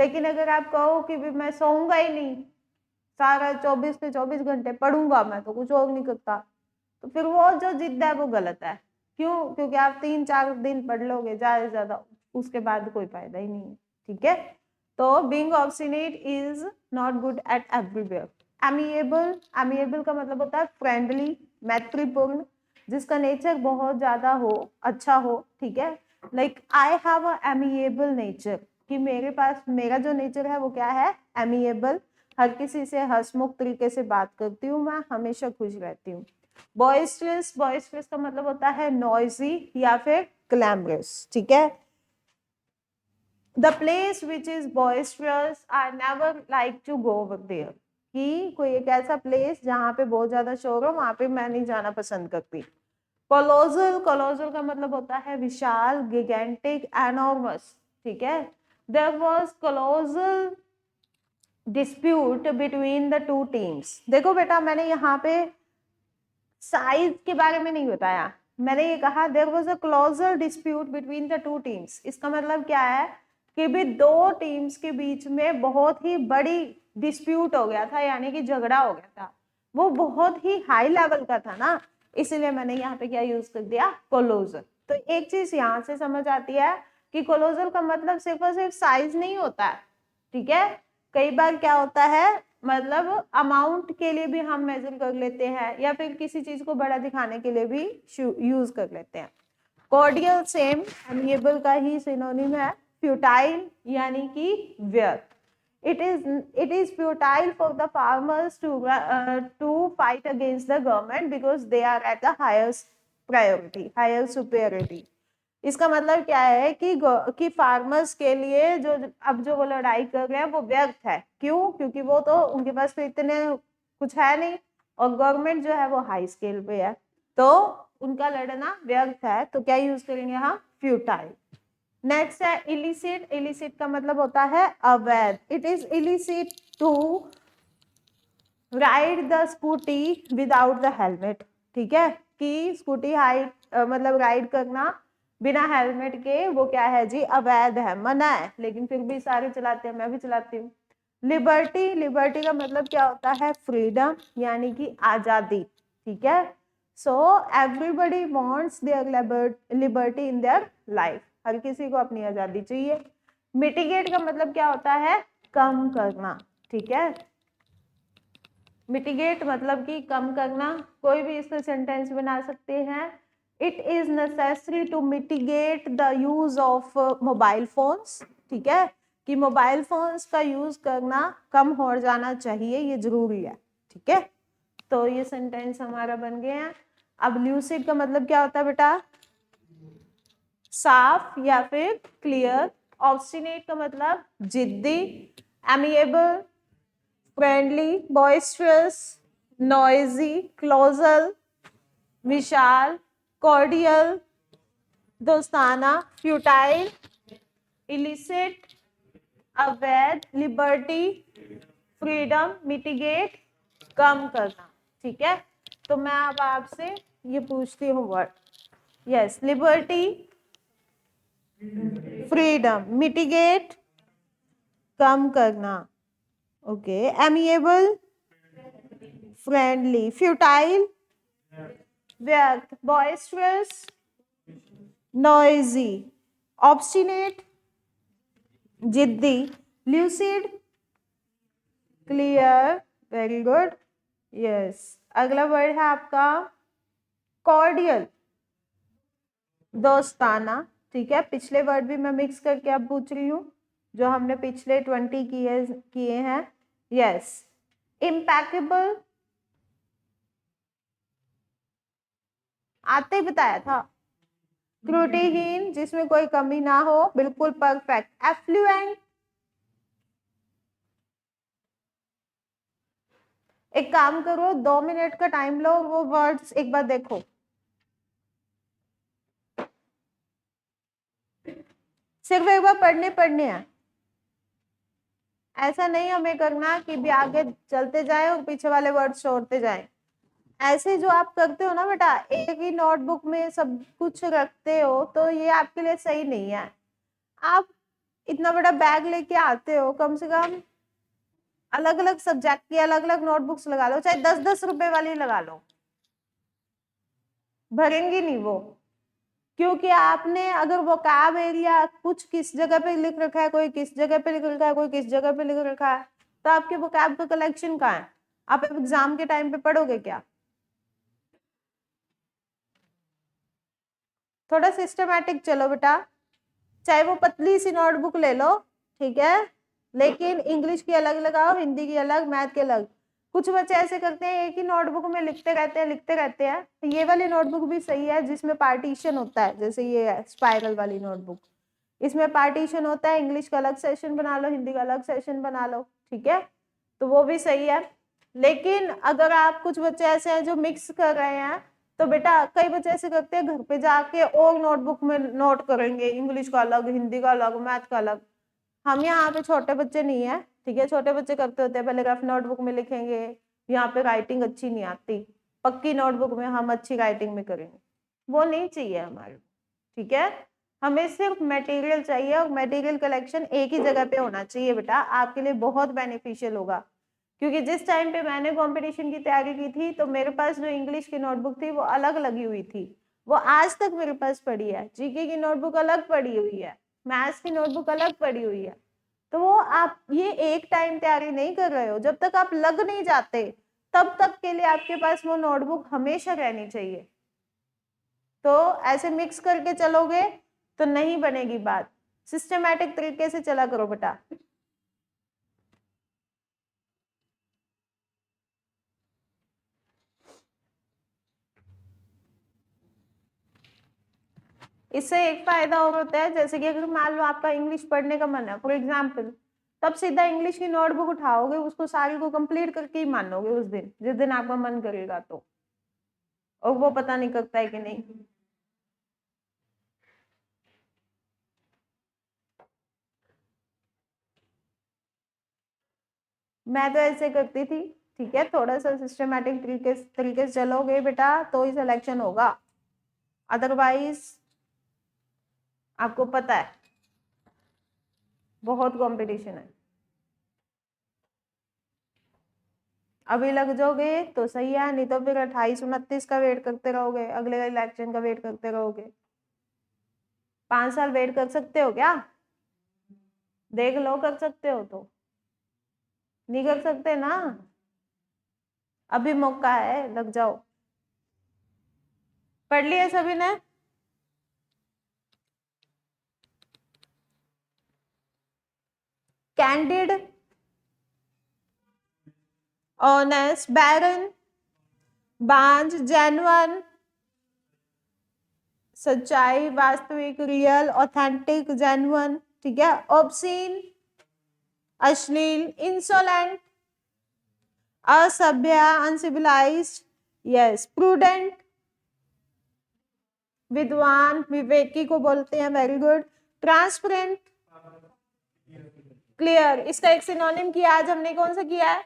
लेकिन अगर आप कहो कि भी मैं सोऊंगा ही नहीं, सारा 24 से 24 घंटे पढ़ूंगा मैं, तो कुछ और नहीं करता, तो फिर वो जो जिद है वो गलत है। क्यों? क्योंकि आप 3-4 दिन पढ़ लोगे ज्यादा से ज्यादा, उसके बाद कोई फायदा ही नहीं है। ठीक है, तो being obstinate is not good at everywhere. Amiable, amiable का मतलब होता है फ्रेंडली, मैत्रीपूर्ण, जिसका नेचर बहुत ज्यादा हो, अच्छा हो। ठीक है, like I have a amiable nature, कि मेरे पास, मेरा जो नेचर है वो क्या है, एमिएबल, हर किसी से हंसमुख तरीके से बात करती हूँ, मैं हमेशा खुश रहती हूँ। बॉइस्ट्रस, बॉइस्ट्रस का मतलब होता है नॉइजी या फिर ग्लैमरस। ठीक है, the place which is boisterous I never like to go over there, कि कोई एक ऐसा प्लेस जहाँ पे बहुत ज्यादा शोर हो, वहां पे मैं नहीं जाना पसंद करती। कोलोजल, कोलोजल का मतलब होता है विशाल, गिगेंटिक, एनॉर्मस। ठीक है, there was colossal dispute between the two teams. देखो बेटा, मैंने यहाँ पे साइज के बारे में नहीं बताया, मैंने ये कहा there was a colossal dispute between the two teams. इसका मतलब क्या है कि भी दो टीम्स के बीच में बहुत ही बड़ी डिस्प्यूट हो गया था, यानी कि झगड़ा हो गया था, वो बहुत ही हाई लेवल का था ना, इसलिए मैंने यहाँ पे क्या यूज कर दिया, कोलोजल। तो एक चीज यहाँ से समझ आती है कि कोलोजल का मतलब सिर्फ और सिर्फ साइज नहीं होता है। ठीक है, कई बार क्या होता है, मतलब अमाउंट के लिए भी हम मेजर कर लेते हैं, या फिर किसी चीज को बड़ा दिखाने के लिए भी यूज कर लेते हैं। कॉर्डियल सेम एमिएबल का ही सिनोनिम है। फ्यूटाइल यानी कि व्यर्थ, it is futile for the farmers to fight against the government because they are at the highest priority, higher superiority। इसका मतलब क्या है कि फार्मर्स के लिए जो अब जो वो लड़ाई कर रहे हैं वो व्यर्थ है। क्यों? क्योंकि वो तो उनके पास तो इतने कुछ है नहीं, और गवर्नमेंट जो है वो हाई स्केल पे है, तो उनका लड़ना व्यर्थ है। तो क्या यूज करेंगे हम, फ्यूटाइल। नेक्स्ट है इलिसिट, इलिसिट का मतलब होता है अवैध। It is illicit to ride the scooty without the helmet. ठीक है, कि स्कूटी मतलब राइड करना बिना हेलमेट के वो क्या है जी, अवैध है, मना है, लेकिन फिर भी सारे चलाते हैं, मैं भी चलाती हूँ। लिबर्टी, लिबर्टी का मतलब क्या होता है, फ्रीडम यानी कि आजादी। ठीक है, so everybody wants their liberty in their life, हर किसी को अपनी आजादी चाहिए। मिटिगेट का मतलब क्या होता है, कम करना। ठीक है, मिटिगेट मतलब कि कम करना, कोई भी इससे सेंटेंस बना सकते हैं। It is necessary to mitigate the use of mobile phones. ठीक है, कि मोबाइल फोन्स का यूज करना कम हो जाना चाहिए, ये जरूरी है। ठीक है, तो ये सेंटेंस हमारा बन गया है। अब ल्यूसिड का मतलब क्या होता है बेटा, साफ या फिर क्लियर। ऑब्स्टिनेट का मतलब जिद्दी। Amiable, friendly, boisterous, noisy, colossal, विशाल, कॉर्डियल, दोस्ताना, फ्यूटाइल, इलिसिट, अवैध, लिबर्टी, फ्रीडम, मिटिगेट, कम करना। ठीक है, तो मैं अब आपसे ये पूछती हूँ word, yes, liberty, freedom, mitigate, कम करना, ओके, एमिएबल, फ्रेंडली, फ्यूटाइल, व्यर्थ, बॉइस्ट्रस, नॉइजी, ऑब्स्टिनेट, जिद्दी, lucid, clear, very good, yes. अगला वर्ड है आपका कॉर्डियल, दोस्ताना। ठीक है, पिछले वर्ड भी मैं मिक्स करके अब पूछ रही हूँ, जो हमने पिछले 20 किए हैं। यस, इम्पैकेबल, आते ही बताया था। त्रुटिहीन, जिसमें कोई कमी ना हो, बिल्कुल परफेक्ट। एफ्लुएंट, एक काम करो, 2 मिनट का टाइम लो, वो वर्ड्स एक बार देखो, सिर्फ एक बार पढ़ने हैं। ऐसा नहीं हमें करना कि भी आगे चलते जाए और पीछे वाले वर्ड छोड़ते जाए। ऐसे जो आप करते हो ना बेटा, एक ही नोटबुक में सब कुछ रखते हो, तो ये आपके लिए सही नहीं है। आप इतना बड़ा बैग लेके आते हो, कम से कम अलग अलग सब्जेक्ट की अलग अलग नोटबुक्स लगा लो, चाहे 10-10 रुपए वाली लगा लो, भरेंगी नहीं वो। क्योंकि आपने अगर वोकैब एरिया कुछ किस जगह पे लिख रखा है, कोई किस जगह पे लिख रखा है, कोई किस जगह पे लिख रखा है, तो आपके वोकैब का कलेक्शन कहाँ है? आप एग्जाम के टाइम पे पढ़ोगे क्या? थोड़ा सिस्टमैटिक चलो बेटा, चाहे वो पतली सी नोटबुक ले लो, ठीक है, लेकिन इंग्लिश की अलग लगाओ, हिंदी की अलग, मैथ की अलग। कुछ बच्चे ऐसे करते हैं एक ही नोटबुक में लिखते रहते हैं लिखते रहते हैं। तो ये वाली नोटबुक भी सही है जिसमें पार्टीशन होता है, जैसे ये है स्पाइरल वाली नोटबुक, इसमें पार्टीशन होता है, इंग्लिश का अलग सेशन बना लो, हिंदी का अलग सेशन बना लो, ठीक है, तो वो भी सही है। लेकिन अगर आप, कुछ बच्चे ऐसे हैं जो मिक्स कर रहे हैं, तो बेटा कई बच्चे ऐसे करते हैं घर पे जाके और नोटबुक में नोट करेंगे, इंग्लिश का अलग, हिंदी का अलग, मैथ का अलग। हम यहाँ पे छोटे बच्चे नहीं है, ठीक है, छोटे बच्चे करते होते हैं पहले रफ नोटबुक में लिखेंगे, यहाँ पे राइटिंग अच्छी नहीं आती, पक्की नोटबुक में हम अच्छी राइटिंग में करेंगे, वो नहीं चाहिए हमारे, ठीक है। हमें सिर्फ मटेरियल चाहिए और मटेरियल कलेक्शन एक ही जगह पे होना चाहिए बेटा, आपके लिए बहुत बेनिफिशियल होगा। क्योंकि जिस टाइम पे मैंने कंपटीशन की तैयारी की थी, तो मेरे पास जो इंग्लिश की नोटबुक थी वो अलग लगी हुई थी, वो आज तक मेरे पास पड़ी है, जीके की नोटबुक अलग पड़ी हुई है, मैथ्स की नोटबुक अलग पड़ी हुई है। तो वो आप ये एक टाइम तैयारी नहीं कर रहे हो, जब तक आप लग नहीं जाते तब तक के लिए आपके पास वो नोटबुक हमेशा रहनी चाहिए। तो ऐसे मिक्स करके चलोगे तो नहीं बनेगी बात, सिस्टमैटिक तरीके से चला करो बेटा। इससे एक फायदा और होता है, जैसे कि अगर मान लो आपका इंग्लिश पढ़ने का मन है फॉर एग्जाम्पल, तब सीधा इंग्लिश की नोटबुक उठाओगे, उसको सारी को कंप्लीट करके ही मानोगे उस दिन, जिस दिन आपका मन करेगा तो, और वो पता नहीं करता है कि नहीं। मैं तो ऐसे करती थी, ठीक है, थोड़ा सा सिस्टमैटिक तरीके से चलोगे बेटा तो ही सिलेक्शन होगा, अदरवाइज आपको पता है बहुत कंपटीशन है। अभी लग जाओगे तो सही है, नहीं तो फिर 28-29 का वेट करते रहोगे, अगले इलेक्शन का वेट करते रहोगे। 5 साल वेट कर सकते हो क्या? देख लो, कर सकते हो तो, नहीं कर सकते ना, अभी मौका है, लग जाओ। पढ़ लिया सभी ने? कैंडिड, ऑनेस्ट, बैरन, बांझ, जेन्युइन, सच्चाई, वास्तविक, रियल, ऑथेंटिक, जेन्युइन, ठीक है, ऑब्सीन, अश्लील, इंसोलेंट, असभ्य, अनसिविलाइज्ड, यस, प्रूडेंट, विद्वान, विवेकी को बोलते हैं, वेरी गुड, ट्रांसपेरेंट, क्लियर। इसका एक सिनोनिम किया आज हमने, कौन सा किया है?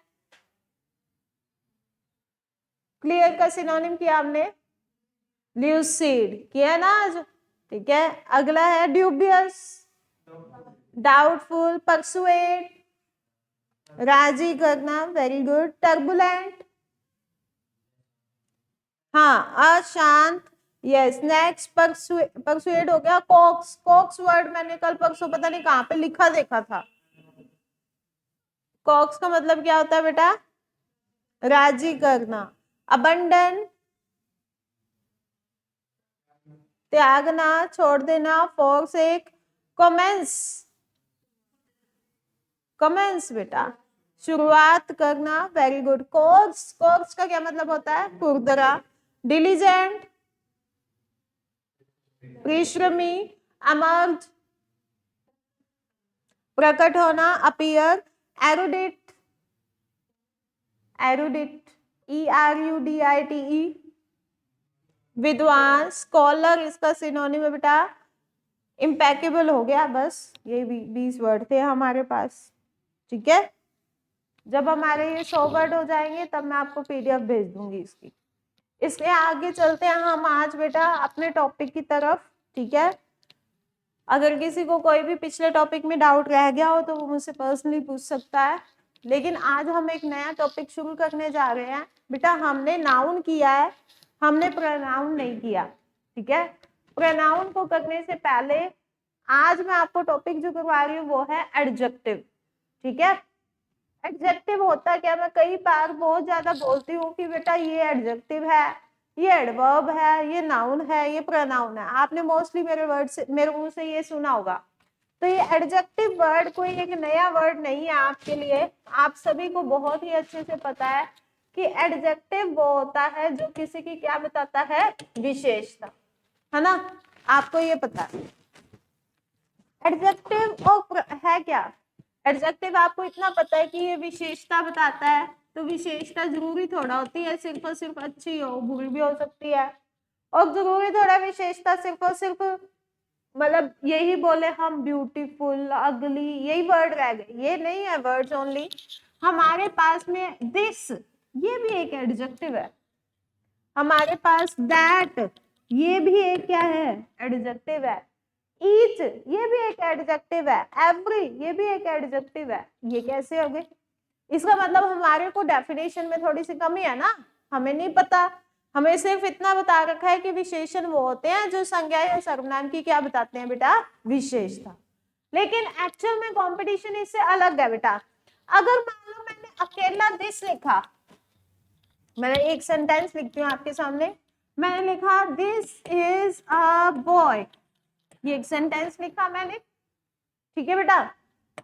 क्लियर का सिनोनिम किया हमने, ल्यूसिड किया ना आज, ठीक है। अगला है ड्यूबियस, डाउटफुल, परसुएड, राजी करना, वेरी गुड, टर्बुलेंट, हाँ, अशांत, यस, नेक्स्ट परसुएड हो गया। कॉक्स, कॉक्स वर्ड मैंने कल परसों पता नहीं कहाँ पे लिखा देखा था, कॉक्स का मतलब क्या होता है बेटा? राजी करना। अबंडन, त्यागना, छोड़ देना, फॉरसेक, कमेंस, कमेंस बेटा, शुरुआत करना, वेरी गुड। कोर्स, कोर्स का क्या मतलब होता है? खुरदरा। डिलीजेंट, परिश्रमी, अमर्ज, प्रकट होना, अपीयर, एरुडिट, एरुडिट, ERUDITE, विद्वान, स्कॉलर, इसका सिनोनिम है बेटा इम्पेकेबल, हो गया बस, ये 20 वर्ड थे हमारे पास, ठीक है। जब हमारे ये 100 वर्ड हो जाएंगे तब मैं आपको PDF भेज दूंगी इसकी। इसलिए आगे चलते हैं हम आज बेटा अपने टॉपिक की तरफ, ठीक है। अगर किसी को कोई भी पिछले टॉपिक में डाउट रह गया हो तो वो मुझसे पर्सनली पूछ सकता है। लेकिन आज हम एक नया टॉपिक शुरू करने जा रहे हैं। बेटा हमने नाउन किया है, हमने प्रोनाउन नहीं किया, ठीक है। प्रोनाउन को करने से पहले आज मैं आपको टॉपिक जो करवा रही हूँ वो है एडजेक्टिव, ठीक है। एडजेक्टिव होता क्या, मैं कई बार बहुत ज्यादा बोलती हूँ कि बेटा ये एडजेक्टिव है, ये एडवर्ब है, ये नाउन है, ये प्रोनाउन है। आपने मोस्टली मेरे मुंह से ये सुना होगा। तो ये एडजेक्टिव वर्ड कोई एक नया वर्ड नहीं है आपके लिए, आप सभी को बहुत ही अच्छे से पता है कि एडजेक्टिव वो होता है जो किसी की क्या बताता है, विशेषता, है ना। आपको ये पता है एडजेक्टिव और है क्या। एडजेक्टिव आपको इतना पता है कि ये विशेषता बताता है, तो विशेषता जरूरी थोड़ा होती है सिर्फ और सिर्फ अच्छी हो, बुरी भी हो सकती है। और जरूरी थोड़ा विशेषता सिर्फ और सिर्फ मतलब यही बोले हम ब्यूटीफुल, अगली, यही वर्ड रह गए, ये नहीं है वर्ड्स ओनली। हमारे पास में दिस, ये भी एक एडजेक्टिव है। हमारे पास दैट, ये भी एक क्या है, एडजेक्टिव है। ईच, ये भी एक एडजेक्टिव है। एवरी, ये भी एक एडजेक्टिव है। ये कैसे हो गए, इसका मतलब हमारे को डेफिनेशन में थोड़ी सी कमी है ना, हमें नहीं पता। हमें सिर्फ इतना बता रखा है कि विशेषण वो होते हैं जो संज्ञा या सर्वनाम की क्या बताते हैं बेटा, विशेषता। लेकिन एक्चुअल में कंपटीशन इससे अलग है बेटा। अगर मान लो मैंने अकेला दिस लिखा, मैंने एक सेंटेंस लिखती हूँ आपके सामने, मैंने लिखा दिस इज अ बॉय, ये एक सेंटेंस लिखा मैंने, ठीक है बेटा।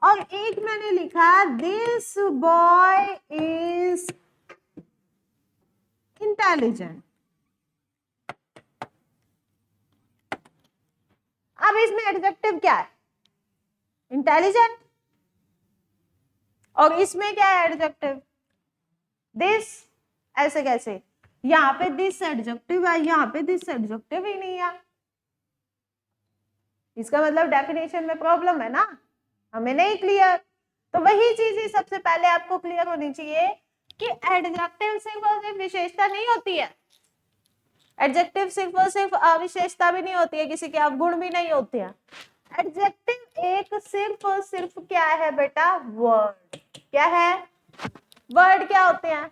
और एक मैंने लिखा दिस बॉय इज इंटेलिजेंट। अब इसमें एडजेक्टिव क्या है, इंटेलिजेंट। और इसमें क्या है एडजेक्टिव, दिस। ऐसे कैसे, यहाँ पे दिस एडजेक्टिव है, यहाँ पे दिस एडजेक्टिव ही नहीं है। इसका मतलब डेफिनेशन में प्रॉब्लम है ना, हमें नहीं क्लियर। तो वही चीज ही सबसे पहले आपको क्लियर होनी चाहिए कि एडजेक्टिव सिर्फ और सिर्फ विशेषता नहीं होती है। एडजेक्टिव सिर्फ और सिर्फ अविशेषता भी नहीं होती है, किसी के अवगुण भी नहीं होते हैं। एडजेक्टिव एक सिर्फ और सिर्फ क्या है बेटा, वर्ड। क्या है, वर्ड। क्या होते हैं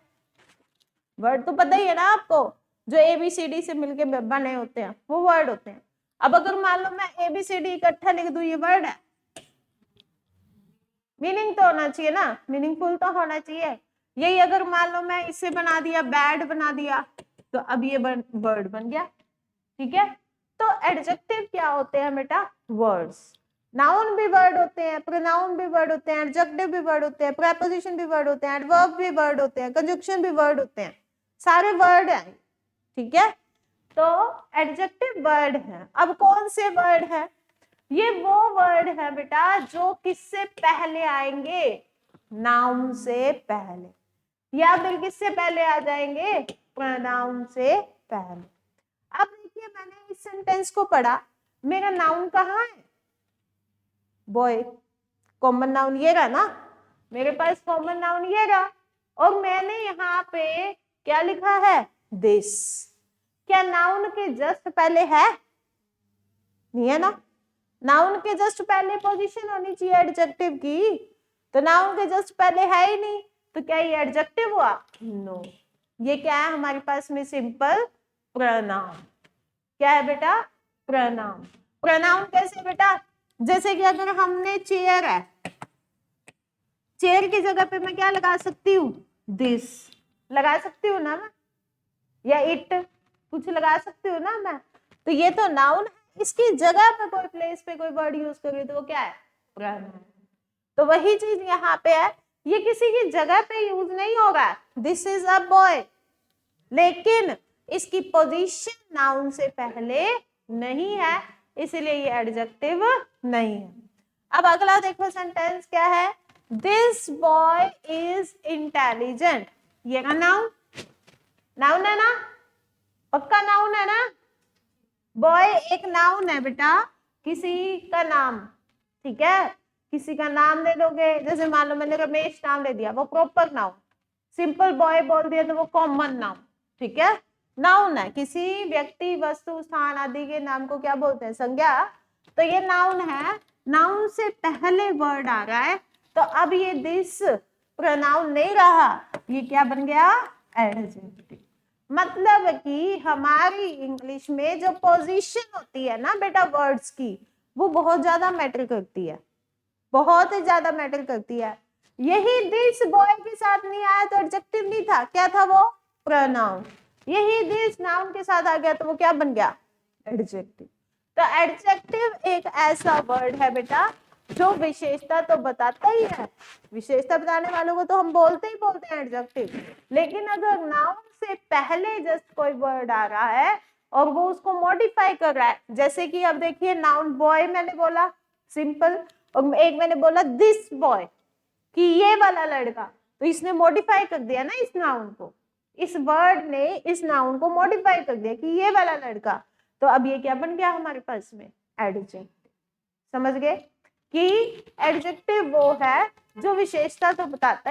वर्ड, तो पता ही है ना आपको, जो ABCD से मिलके बने होते हैं वो वर्ड होते हैं। अब अगर मान लो मैं ABCD इकट्ठा लिख दूं, ये वर्ड है, मीनिंग तो होना चाहिए ना, मीनिंगफुल तो होना चाहिए। यही अगर मान लो मैं इससे बना दिया, बैड बना दिया, तो अब ये वर्ड बन गया, ठीक है। तो एडजेक्टिव क्या होते हैं बेटा, वर्ड्स। नाउन भी वर्ड होते हैं, प्रोनाउन भी वर्ड होते हैं, एडजेक्टिव भी वर्ड होते हैं, प्रीपोजिशन भी वर्ड होते हैं, एडवर्ब भी वर्ड होते हैं, कंजंक्शन भी वर्ड होते हैं, सारे वर्ड हैं, ठीक है। तो एडजेक्टिव वर्ड है। अब कौन से वर्ड है, ये वो वर्ड है बेटा जो किससे पहले आएंगे, नाउन से पहले, या फिर किससे पहले आ जाएंगे, प्रोनाउन से पहले। अब देखिए मैंने इस सेंटेंस को पढ़ा, मेरा नाउन कहाँ है, बॉय। कॉमन नाउन ये रहा ना, मेरे पास कॉमन नाउन ये रहा, और मैंने यहाँ पे क्या लिखा है, दिस। क्या नाउन के जस्ट पहले है, नहीं है ना। नाउन के जस्ट पहले पोजीशन होनी चाहिए एडजेक्टिव की, तो नाउन के जस्ट पहले है ही नहीं, तो क्या ये एडजेक्टिव हुआ, नो। ये क्या है हमारे पास में, सिंपल प्रोनाउन। क्या है बेटा, प्रोनाउन। प्रोनाउन कैसे बेटा, जैसे कि अगर हमने चेयर है, चेयर की जगह पे मैं क्या लगा सकती हूँ, दिस लगा सकती हूँ ना मैं, या इट कुछ लगा सकती हूँ ना मैं। तो ये तो नाउन है, इसकी जगह पे कोई प्लेस पे कोई वर्ड यूज करिए तो वो क्या है, प्रोनाउन। तो वही चीज यहाँ पे है, ये किसी की जगह पे यूज नहीं होगा, दिस इज अ बॉय, लेकिन इसकी पोजीशन नाउन से पहले नहीं है, इसलिए ये एडजेक्टिव नहीं है। अब अगला देखो सेंटेंस क्या है, दिस बॉय इज इंटेलिजेंट। ये का नाउन, नाउन है ना, पक्का नाउन है ना। बॉय एक नाउन है बेटा, किसी का नाम, ठीक है। किसी का नाम ले लोगे, जैसे मान लो मैंने रमेश नाम ले दिया, वो प्रॉपर नाउन। सिंपल बॉय बोल दिया तो वो कॉमन नाउन, ठीक है। नाउन है, किसी व्यक्ति, वस्तु, स्थान आदि के नाम को क्या बोलते हैं, संज्ञा। तो ये नाउन है, नाउन से पहले वर्ड आ रहा है, तो अब ये दिस प्रोनाउन नहीं रहा, ये क्या बन गया? एडजेक्टिव। मतलब कि हमारी इंग्लिश में जो पोजीशन होती है ना बेटा वर्ड्स की, वो बहुत ज्यादा मैटर करती है, बहुत ही ज्यादा मैटर करती है। यही दिस बॉय के साथ नहीं आया तो एडजेक्टिव नहीं था, क्या था वो? प्रोनाउन। यही दिस नाउन के साथ आ गया तो वो क्या बन गया? एडजेक्टिव। तो एडजेक्टिव एक ऐसा वर्ड है बेटा जो विशेषता तो बताता ही है, विशेषता बताने वालों को तो हम बोलते हैं एडजेक्टिव, लेकिन अगर नाउन से पहले जस्ट कोई वर्ड आ रहा है और वो उसको मॉडिफाई कर रहा है, जैसे कि अब देखिए नाउन बॉय मैंने बोला सिंपल, और एक मैंने बोला दिस बॉय कि ये वाला लड़का, तो इसने मॉडिफाई कर दिया ना इस नाउन को, इस वर्ड ने इस नाउन को मॉडिफाई कर दिया कि ये वाला लड़का, तो अब ये क्या बन गया हमारे पास में? एडजेक्टिव। समझ गए कि एडजेक्टिव वो है जो विशेषता तो बताता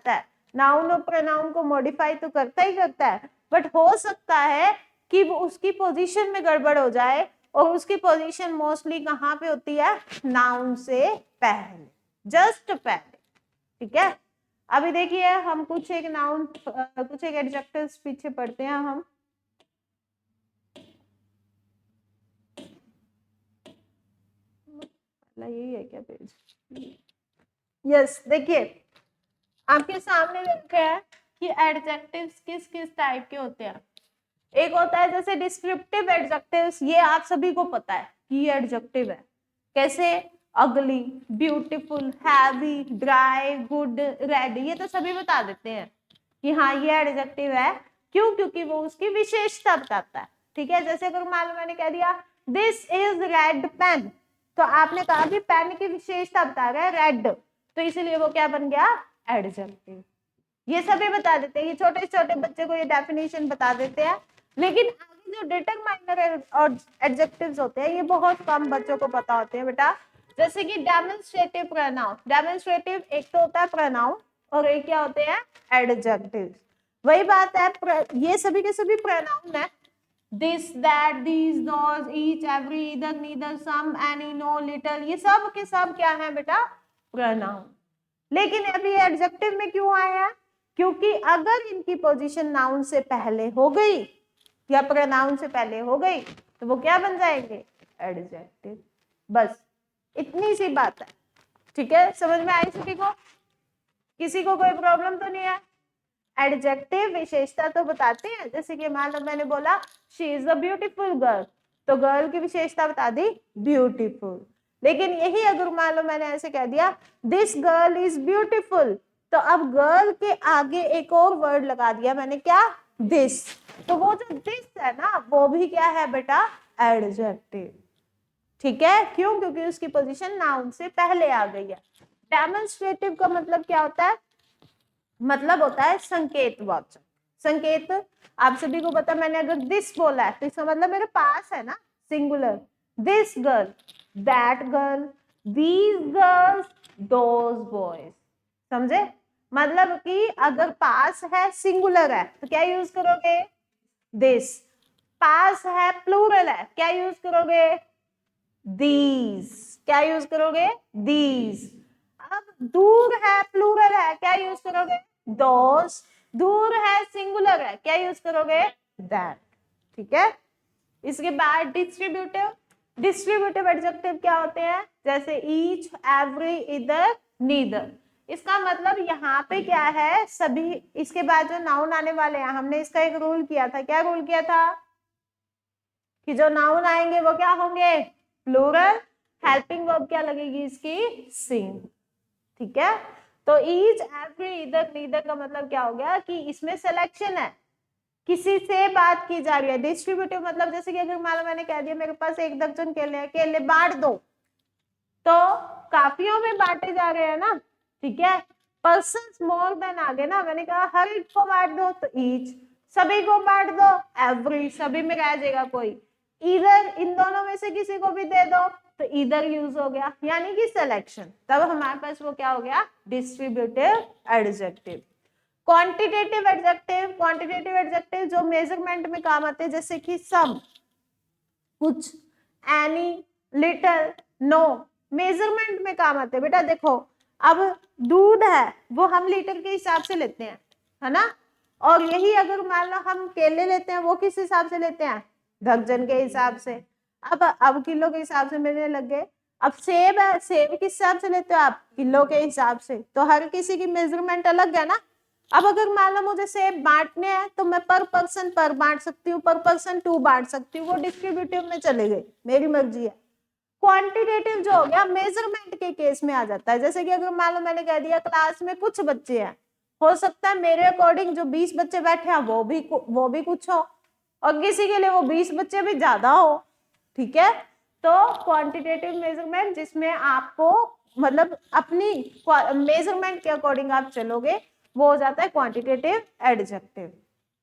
है, नाउन और प्रोनाउन को मॉडिफाई तो करता ही करता है, बट हो सकता है कि वो उसकी पोजीशन में गड़बड़ हो जाए, और उसकी पोजीशन मोस्टली कहाँ पे होती है? नाउन से पहले, जस्ट पहले। ठीक है, अभी देखिए हम कुछ एक नाउन कुछ एक एडजेक्टिव्स पीछे पढ़ते हैं हम। यही है क्या पेज? यस, देखिए आपके सामने लिखा है कि एडजेक्टिव्स किस किस टाइप के होते हैं। एक होता है जैसे डिस्क्रिप्टिव एडजेक्टिव्स, ये आप सभी को पता है कि ये एडजेक्टिव है। कैसे? अगली, beautiful, heavy, dry, good, red, ये तो सभी बता देते हैं कि हाँ ये एडजेक्टिव है। क्यों? क्योंकि वो उसकी विशेषता बताता है। ठीक है, जैसे अगर मान लो मैंने कह दिया दिस इज रेड पेन, तो आपने कहा कि पेन की विशेषता बता रहा है रेड, तो इसीलिए वो क्या बन गया? एडजेक्टिव। ये सभी बता देते हैं, ये छोटे छोटे बच्चे को ये डेफिनेशन बता देते हैं, लेकिन आगे जो डिटरमाइनर और एडजेक्टिव्स होते हैं ये बहुत कम बच्चों को पता होते हैं बेटा। जैसे कि डेमोन्स्ट्रेटिव प्रोनाउन, डेमोन्स्ट्रेटिव एक तो होता है प्रोनाउन और एक क्या होते हैं? एडजेक्टिव्स। वही बात है, ये सभी के सभी प्रोनाउन है, this, that, these, those, each, every, इधर, नीदर, सम, एनी, नो, लिटिल, ये सब के सब क्या है बेटा? प्रोनाउन। लेकिन अभी एडजेक्टिव में क्यों आया? क्योंकि अगर इनकी पोजीशन नाउन से पहले हो गई या प्रोनाउन से पहले हो गई तो वो क्या बन जाएंगे? एडजेक्टिव। बस इतनी सी बात है। ठीक है, समझ में आई सभी को? किसी को कोई प्रॉब्लम तो नहीं है? एडजेक्टिव विशेषता तो बताते हैं, जैसे कि मान लो मैंने बोला she is a beautiful girl, तो गर्ल की विशेषता बता दी ब्यूटीफुल। लेकिन यही अगर मान लो मैंने ऐसे कह दिया दिस गर्ल इज ब्यूटीफुल, तो अब गर्ल के आगे एक और वर्ड लगा दिया मैंने, क्या? दिस, तो वो जो दिस है ना वो भी क्या है बेटा? एडजेक्टिव। ठीक है, क्यों? क्योंकि उसकी पोजीशन नाउन से पहले आ गई है। डेमोन्स्ट्रेटिव का मतलब क्या होता है? मतलब होता है संकेतवाचक। संकेत आप सभी को पता, मैंने अगर दिस बोला है तो इसका मतलब मेरे पास है ना, singular. This girl, that girl, these girls, those boys. समझे? मतलब कि अगर पास है, सिंगुलर है, तो क्या यूज करोगे? दिस। पास है, प्लूरल है, क्या यूज करोगे? दीज। क्या यूज करोगे? दीज। अब दूर है, प्लूरल है, क्या यूज करोगे? दोस। दूर है, सिंगुलर है, क्या यूज करोगे? दैट। ठीक है, इसके बाद डिस्ट्रीब्यूटिव। डिस्ट्रीब्यूटिव एडजेक्टिव क्या होते हैं? जैसे ईच, एवरी, इधर, नीदर। इसका मतलब यहाँ पे क्या है, सभी, इसके बाद जो नाउन आने वाले हैं, हमने इसका एक रूल किया था। क्या रूल किया था? कि जो नाउन आएंगे वो क्या होंगे? प्लूरल। हेल्पिंग वर्ब क्या लगेगी इसकी? सिंग। ठीक है, तो ईच, एवरी, इधर, नीदर का मतलब क्या हो गया कि इसमें सिलेक्शन है, किसी से बात की जा रही है। डिस्ट्रीब्यूटिव मतलब जैसे कि अगर मान लो मैंने कह दिया मेरे पास 1 दर्जन केले हैं, केले बांट दो, तो काफियों में बांटे जा रहे हैं ना। ठीक है, पर्सन मोर देन आ गए ना, मैंने कहा हर एक को बांट दो तो ईच, सभी को बांट दो एवरी, सभी में रह जाएगा कोई, इधर इन दोनों में से किसी को भी दे दो तो इधर यूज हो गया, यानी कि सिलेक्शन। तब हमारे पास वो क्या हो गया? Distributive adjective. Quantitative adjective, quantitative adjective जो मेजरमेंट में काम आते हैं, जैसे कि सम, कुछ, एनी, लिटिल, नो, मेजरमेंट में काम आते हैं बेटा। देखो अब दूध है वो हम लीटर के हिसाब से लेते हैं, है ना, और यही अगर मान लो हम केले लेते हैं वो किस हिसाब से लेते हैं, दर्जन के हिसाब से। अब किलो के हिसाब से मिलने लग गए। अब सेब है, सेब किस हिसाब से लेते हो आप, किलो के हिसाब से। तो हर किसी की मेजरमेंट अलग है ना। अब अगर मान लो मुझे सेब बांटने हैं तो मैं पर पर्सन पर बांट सकती हूँ, पर पर्सन 2 बांट सकती हूँ, वो डिस्ट्रीब्यूटिव में चले गए, मेरी मर्जी है। क्वांटिटेटिव जो हो गया मेजरमेंट के केस में आ जाता है। जैसे कि अगर मान लो मैंने कह दिया क्लास में कुछ बच्चे हैं, हो सकता है मेरे अकॉर्डिंग जो 20 बच्चे बैठे हैं वो भी कुछ हो, और किसी के लिए वो 20 बच्चे भी ज्यादा हो, ठीक है। तो क्वांटिटेटिव मेजरमेंट जिसमें आपको मतलब अपनी मेजरमेंट के अकॉर्डिंग आप चलोगे, वो हो जाता है क्वांटिटेटिव एडजेक्टिव।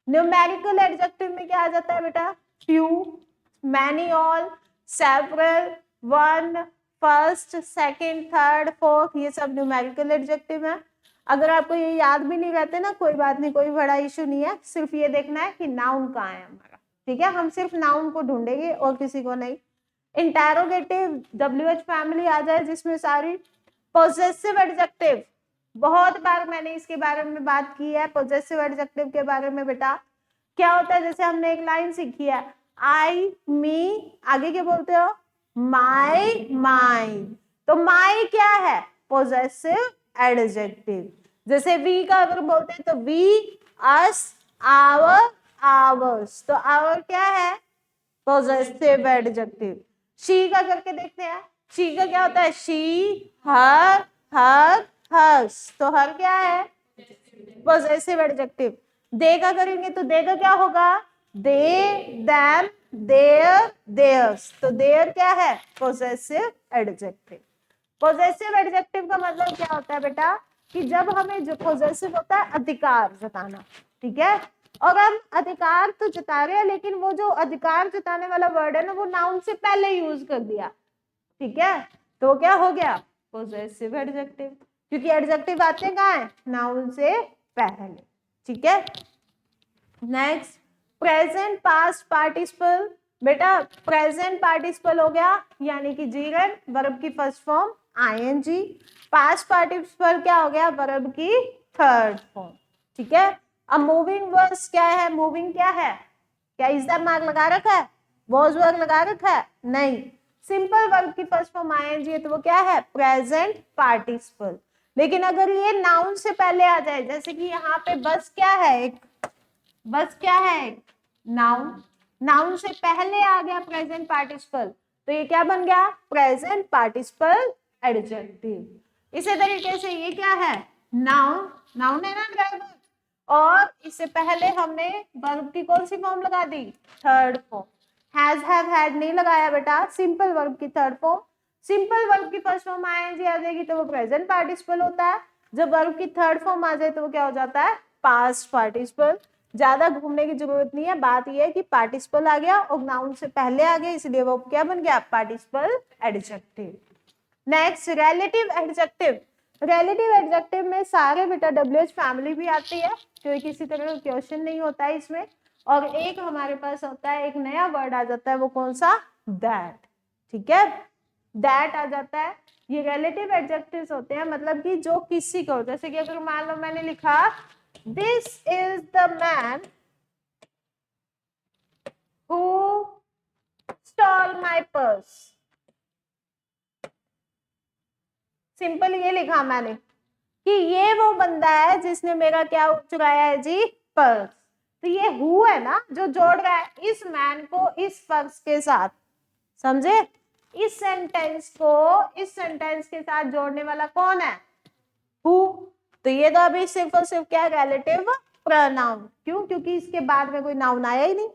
न्यूमेरिकल एडजेक्टिव में क्या आ जाता है बेटा, few, many, all, several, one, first, second, third, fourth, ये सब न्यूमेरिकल एडजेक्टिव है। अगर आपको ये याद भी नहीं रहते ना, कोई बात नहीं, कोई बड़ा इशू नहीं है, सिर्फ ये देखना है कि नाउन कहाँ है हमारा, ठीक है। हम सिर्फ नाउन को ढूंढेंगे और किसी को नहीं। इंटेरोगेटिव WH फैमिली आ जाए जिसमें सारी। पोजेसिव एडजेक्टिव, बहुत बार मैंने इसके बारे में बात की है, पोजेसिव एडजेक्टिव के बारे में बेटा। क्या होता है, जैसे हमने एक लाइन सीखी है, आई, मी, आगे क्या बोलते हो, माई, माई। तो माई क्या है, पोजेसिव एडजेक्टिव। जैसे वी का अगर बोलते हैं तो वी, अस, आवर, आवर्स। तो आवर क्या है, पोजेसिव एडजेक्टिव। शी का करके देखते हैं, शी का क्या होता है, शी, हर, हर्स। तो हर क्या है, पोजेसिव एडजेक्टिव। दे का करेंगे तो दे का क्या होगा, दे, देम, देयर, देयर्स। तो देयर क्या है, पोजेसिव एडजेक्टिव। पोजेसिव एडजेक्टिव का मतलब क्या होता है बेटा, कि जब हमें जो पोजेसिव होता है अधिकार जताना, ठीक है। और हम अधिकार तो जता रहे हैं, लेकिन वो जो अधिकार जताने वाला वर्ड है ना, वो नाउन से पहले यूज कर दिया, ठीक है। तो वो क्या हो गया, पोजेसिव एडजेक्टिव, क्योंकि एडजेक्टिव आते कहाँ है, नाउन से पहले, ठीक है। Next, present past participle. बेटा प्रेजेंट पार्टिसिपल हो गया यानी कि जीरन, वर्ब की first form I N G. Past participle क्या हो गया, वर्ब की थर्ड फॉर्म, ठीक है। अब मूविंग वर्ब्स क्या है, मूविंग क्या है, क्या इज दैट मार्क लगा रखा है, वॉज वर्ब लगा रखा है, नहीं। सिंपल वर्ब की फर्स्ट फॉर्म आईएनजी है तो वो क्या है, प्रेजेंट पार्टिसिपल। लेकिन अगर ये नाउन से पहले आ जाए, जैसे कि यहाँ पे बस क्या है, एक बस क्या है, नाउन, नाउन से पहले आ गया प्रेजेंट पार्टिसिपल, तो ये क्या बन गया, प्रेजेंट पार्टिसिपल एडजेक्टिव। इसी तरीके से ये क्या है, नाउन, नाउन है ना ड्राइवर, और इससे पहले हमने वर्ब की कौन सी फॉर्म लगा दी, third form. Has, have, had नहीं लगाया बेटा, सिंपल वर्ब की थर्ड फॉर्म। सिंपल वर्ब की फर्स्ट फॉर्म आईएनजी आ जाएगी तो वो प्रेजेंट पार्टिसिपल होता है। जब वर्ब की थर्ड फॉर्म आ जाए तो वो क्या हो जाता है, पास्ट पार्टिसिपल। ज्यादा घूमने की जरूरत नहीं है, बात यह है कि पार्टिसिपल आ गया और नाउन से पहले आ गया, इसलिए वो क्या बन गया, participle adjective. Next, relative adjective. Relative adjective में सारे बेटा WH फैमिली भी आती है, कोई किसी तरह का क्वेश्चन नहीं होता है इसमें। और एक हमारे पास होता है, एक नया वर्ड आ जाता है, वो कौन सा, दैट, ठीक है, दैट आ जाता है। ये रिलेटिव एडजेक्टिव्स होते हैं, मतलब कि जो किसी को, जैसे कि अगर मान लो मैंने लिखा this is the man who stall my purse, simple ये लिखा मैंने कि ये वो बंदा है जिसने मेरा क्या चुराया है जी, पर्स। तो ये हु है ना जो जोड़ रहा है इस मैन को इस पर्स के साथ, समझे। इस सेंटेंस के साथ जोड़ने वाला कौन है, हु। तो ये तो अभी सिर्फ और सिर्फ क्या, रिलेटिव प्रोनाउन। क्यों, क्योंकि इसके बाद में कोई नाउन आया ही नहीं,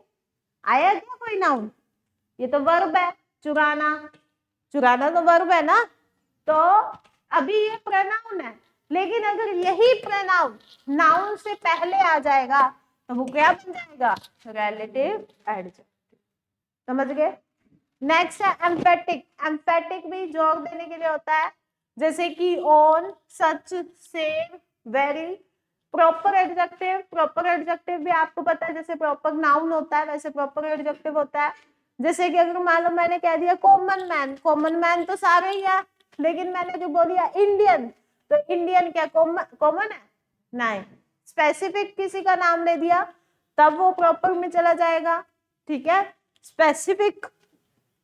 आया क्या कोई नाउन, ये तो वर्ब है, चुराना, चुराना तो वर्ब है ना। तो अभी ये प्रोनाउन है, लेकिन अगर यही प्रोनाउन नाउन से पहले आ जाएगा तो वो क्या बन जाएगा, रिलेटिव एडजेक्टिव, समझ गए। नेक्स्ट है एम्फेटिक। एम्फेटिक भी जोर देने के लिए होता है, जैसे कि on, such, same, very. Proper adjective, proper adjective भी आपको पता है, जैसे प्रॉपर नाउन होता है वैसे प्रॉपर एडजेक्टिव होता है। जैसे कि अगर मान लो मैंने कह दिया कॉमन मैन तो सारे ही है, लेकिन मैंने जो बोल दिया इंडियन, तो इंडियन क्या कॉमन है? नहीं। स्पेसिफिक किसी का नाम ले दिया तब वो प्रॉपर में चला जाएगा, ठीक है। स्पेसिफिक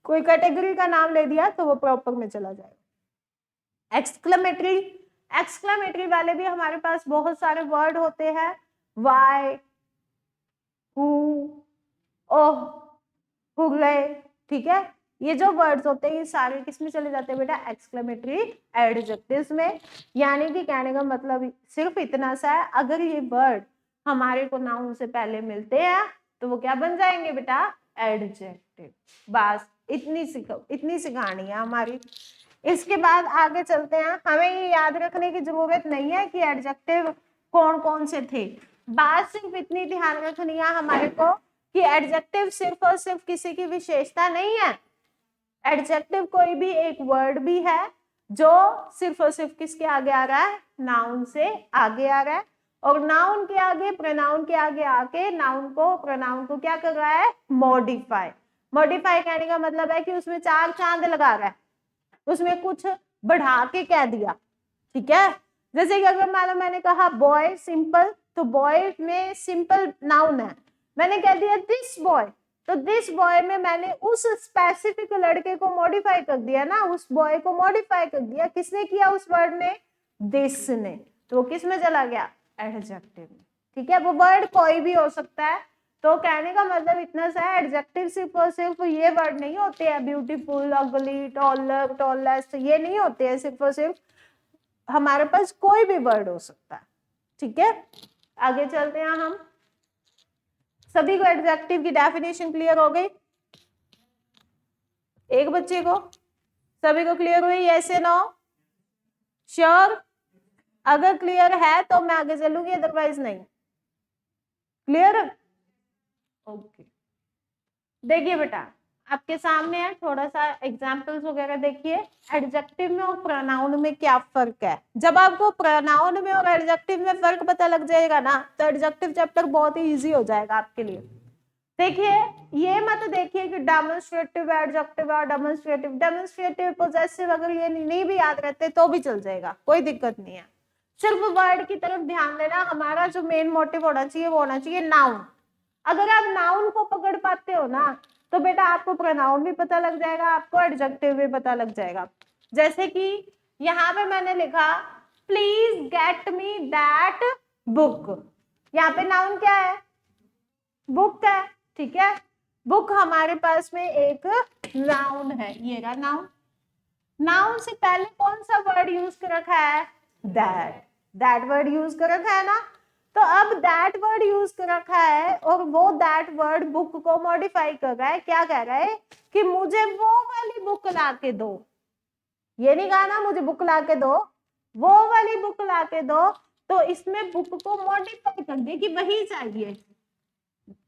कोई कैटेगरी का नाम ले दिया तो वो प्रॉपर में चला जाएगा। एक्सक्लेमेटरी वाले भी हमारे पास बहुत सारे वर्ड होते हैं, वाई, हु, ओह, हुगले, ठीक है। ये जो वर्ड्स होते हैं ये सारे किस में चले जाते हैं बेटा? एक्सक्लेमेटरी एडजेक्टिव्स में। यानी कि कहने का मतलब सिर्फ इतना सा है, अगर ये वर्ड हमारे को नाउन से पहले मिलते हैं तो वो क्या बन जाएंगे बेटा? एडजेक्टिव। बस इतनी सी कहानी है हमारी। इसके बाद आगे चलते हैं। हमें ये याद रखने की जरूरत नहीं है कि एडजेक्टिव कौन कौन से थे, बात सिर्फ इतनी ध्यान रखनी है हमारे को कि एडजेक्टिव सिर्फ और सिर्फ किसी की विशेषता नहीं है। एडजेक्टिव कोई भी एक वर्ड भी है जो सिर्फ और सिर्फ किसके आगे आ रहा है? नाउन से आगे आ रहा है, और नाउन के आगे, प्रोनाउन के आगे आके प्रोनाउन को क्या कर रहा है? मॉडिफाई। मॉडिफाई कहने का मतलब है कि उसमें चार चांद लगा रहा है, उसमें कुछ बढ़ा के कह दिया, ठीक है। जैसे कि अगर मान लो मैंने कहा बॉय सिंपल, तो बॉय में सिंपल नाउन है, मैंने कह दिया दिस बॉय, तो दिस बॉय में मैंने उस स्पेसिफिक लड़के को मॉडिफाई कर दिया ना, उस बॉय को मॉडिफाई कर दिया। किसने किया? उस वर्ड ने, दिस ने। तो किस में चला गया? एडजेक्टिव में, ठीक है। वो वर्ड कोई भी हो सकता है। तो कहने का मतलब इतना सा है, एडजेक्टिव सिर्फ और सिर्फ ये वर्ड नहीं होते हैं, ब्यूटीफुल, अगली, टॉलर, टॉलेस्ट, ये नहीं होते हैं सिर्फ और सिर्फ, हमारे पास कोई भी वर्ड हो सकता है, ठीक है। आगे चलते हैं हम। सभी को एडजेक्टिव की डेफिनेशन क्लियर हो गई? एक बच्चे को, सभी को क्लियर हुई? यस या नो? श्योर? अगर क्लियर है तो मैं आगे चलूंगी, अदरवाइज नहीं। क्लियर? ओके। देखिए बेटा, आपके सामने है, थोड़ा सा एग्जांपल्स वगैरह देखिए। एडजेक्टिव में और प्रोनाउन में क्या फर्क है? जब आपको प्रोनाउन में और एडजेक्टिव में फर्क पता लग जाएगा ना, तो एडजेक्टिव चैप्टर बहुत ही इजी हो जाएगा आपके लिए। देखिए, ये मत देखिए कि डेमोन्स्ट्रेटिव एडजेक्टिव और डेमोन्स्ट्रेटिव पोजेसिव, अगर ये नहीं भी याद रहते तो भी चल जाएगा, कोई दिक्कत नहीं है। सिर्फ वर्ड की तरफ ध्यान देना। हमारा जो मेन मोटिव होना चाहिए वो होना चाहिए नाउन। अगर आप नाउन को पकड़ पाते हो ना, तो बेटा आपको प्रोनाउन भी पता लग जाएगा, आपको एडजेक्टिव भी पता लग जाएगा। जैसे कि यहाँ पे मैंने लिखा please get me that book, यहाँ पे नाउन क्या है? बुक है, ठीक है। बुक हमारे पास में एक नाउन है, ये रहा नाउन। नाउन से पहले कौन सा वर्ड यूज कर रखा है? दैट वर्ड यूज कर रखा है ना। तो अब दैट वर्ड यूज कर रखा है और वो दैट वर्ड बुक को मॉडिफाई कर रहा है। क्या कह रहा है? कि मुझे वो वाली बुक ला के दो। ये नहीं कहा ना मुझे बुक ला के दो, वो वाली बुक ला के दो। तो इसमें बुक को मॉडिफाई कर दिया कि वही चाहिए।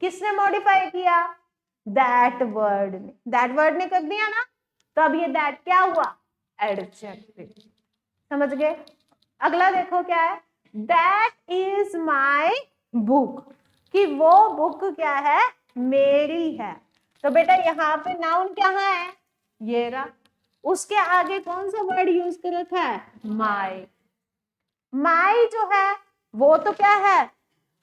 किसने मॉडिफाई किया? दैट वर्ड ने। दैट वर्ड ने कर दिया ना, तो अब ये दैट क्या हुआ? एडजेक्टिव। समझ गए? अगला देखो क्या है? दैट इज माई बुक, कि वो बुक क्या है? मेरी है। तो बेटा यहाँ पे नाउन क्या है? ये रहा। उसके आगे कौन सा वर्ड यूज कर रखा है? माई। माई जो है वो तो क्या है?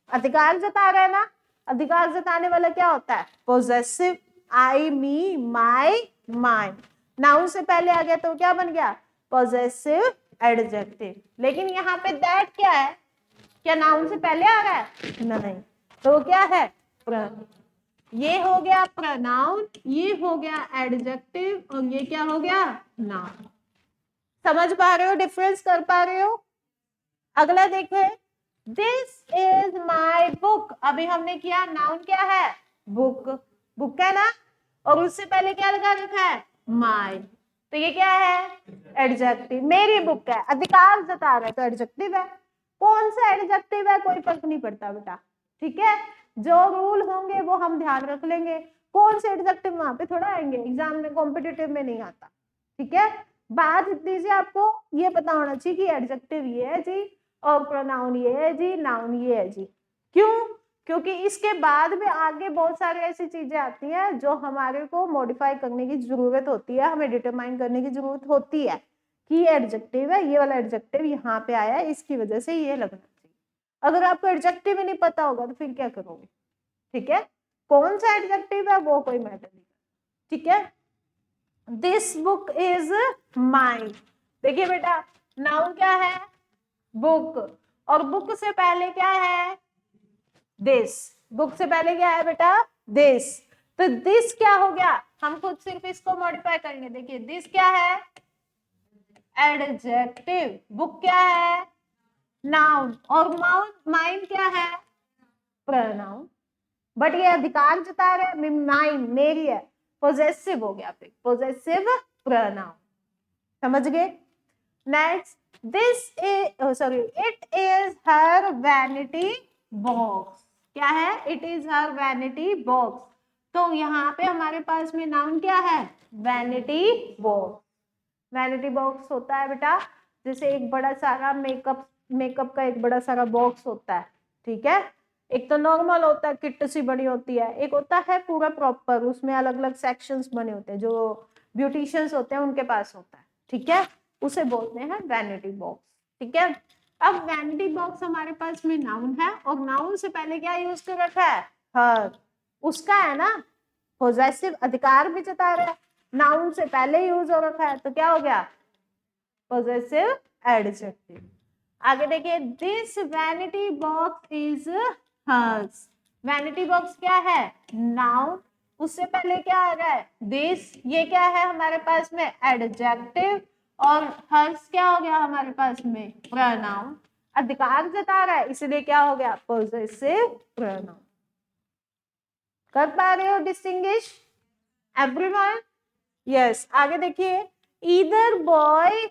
अधिकार जता रहा है ना। अधिकार जताने वाला क्या होता है? पोजेसिव। आई, मी, माई, माइन। नाउन से पहले आ गया तो क्या बन गया? Possessive adjective. लेकिन यहाँ पे दैट क्या है? क्या नाउन से पहले आ रहा है? नहीं। तो क्या है? ये हो गया प्रोनाउन, ये हो गया एडजेक्टिव, और ये क्या हो गया? नाउन। समझ पा रहे हो? डिफरेंस कर पा रहे हो? अगला देखें, दिस इज माई बुक। अभी हमने किया, नाउन क्या है? बुक। बुक है ना, और उससे पहले क्या लगा रखा है? माई। तो ये क्या है? एडजेक्टिव। मेरी बुक है, अधिकार जता रहा है, तो एडजेक्टिव है। कौन सा एडजेक्टिव है कोई फर्क नहीं पड़ता बेटा, ठीक है। जो रूल होंगे वो हम ध्यान रख लेंगे। कौन से एडजेक्टिव वहां पे थोड़ा आएंगे, एग्जाम में कॉम्पिटिटिव में नहीं आता, ठीक है। बात इतनी सी आपको ये पता होना चाहिए कि एडजेक्टिव ये है जी, और प्रोनाउन ये है जी, नाउन ये है जी। क्यों? क्योंकि इसके बाद भी आगे बहुत सारी ऐसी चीजें आती हैं जो हमारे को मॉडिफाई करने की जरूरत होती है, हमें डिटरमाइन करने की जरूरत होती है कि ये एडजेक्टिव है, ये वाला एडजेक्टिव यहाँ पे आया है, इसकी वजह से ये लगना चाहिए। अगर आपको एडजेक्टिव ही नहीं पता होगा तो फिर क्या करोगे? ठीक है, कौन सा एडजेक्टिव है वो कोई मैटर नहीं। ठीक है, दिस बुक इज माइन। देखिए बेटा, नाउन क्या है? बुक, और बुक से पहले क्या है? दिस। बुक से पहले क्या है बेटा? दिस। तो दिस क्या हो गया? हम खुद सिर्फ इसको मॉडिफाई करेंगे। देखिए दिस क्या है? एडजेक्टिव। बुक क्या है? नाउन। और माइन क्या है? प्रोनाउन। बट ये अधिकार जता रहे, माइन मेरी है, पोजेसिव हो गया, फिर पोजेसिव प्रोनाउन। समझ गए? Next, this is sorry it is her vanity box. क्या है? It is her vanity box. तो यहाँ पे हमारे पास में नाउन क्या है? Vanity box. वैनिटी बॉक्स होता है बेटा जैसे एक बड़ा सारा मेकअप का एक बड़ा सारा बॉक्स होता है। ठीक है, एक तो नॉर्मल होता है, किट सी बनी होती है, एक होता है पूरा प्रॉपर, उसमें अलग अलग सेक्शंस बने होते हैं, जो ब्यूटिशियंस होते हैं उनके पास होता है। ठीक है, उसे बोलते हैं वैनिटी बॉक्स। ठीक है, अब वैनिटी बॉक्स हमारे पास में नाउन है, और नाउन से पहले क्या यूज कर रखा है? हर। उसका है ना, पोजेसिव अधिकार भी जता रहा है, नाउन से पहले यूज हो रखा है, तो क्या हो गया? Possessive adjective. आगे देखिए, this vanity box is hers. Vanity box क्या है? नाउन। उससे पहले क्या आ रहा है? दिस। ये क्या है हमारे पास में? एडजेक्टिव। और हर्स क्या हो गया हमारे पास में? प्रोनाउन। अधिकार जता रहा है, इसलिए क्या हो गया? Possessive pronoun. कर पा रहे हो डिस्टिंग्विश एवरीवन? यस। आगे देखिए, either boy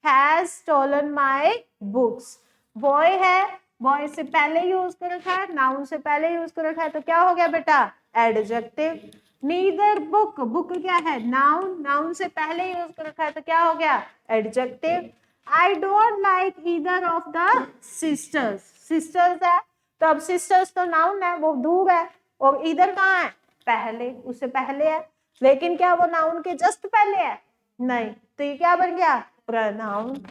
has stolen my books. Boy है, बॉय से पहले यूज कर रखा है, नाउन से पहले यूज कर रखा है, तो क्या हो गया बेटा? एडजेक्टिव। नीदर बुक, बुक क्या है? नाउन, नाउन से पहले यूज कर रखा है, तो क्या हो गया? Adjective. I don't like either of the sisters. Sisters है, तो अब सिस्टर्स तो नाउन है, वो दूर है, और इधर कहाँ है? पहले, उससे पहले है, लेकिन क्या वो नाउन के जस्ट पहले है? नहीं, तो ये क्या बन गया? प्रोनाउन।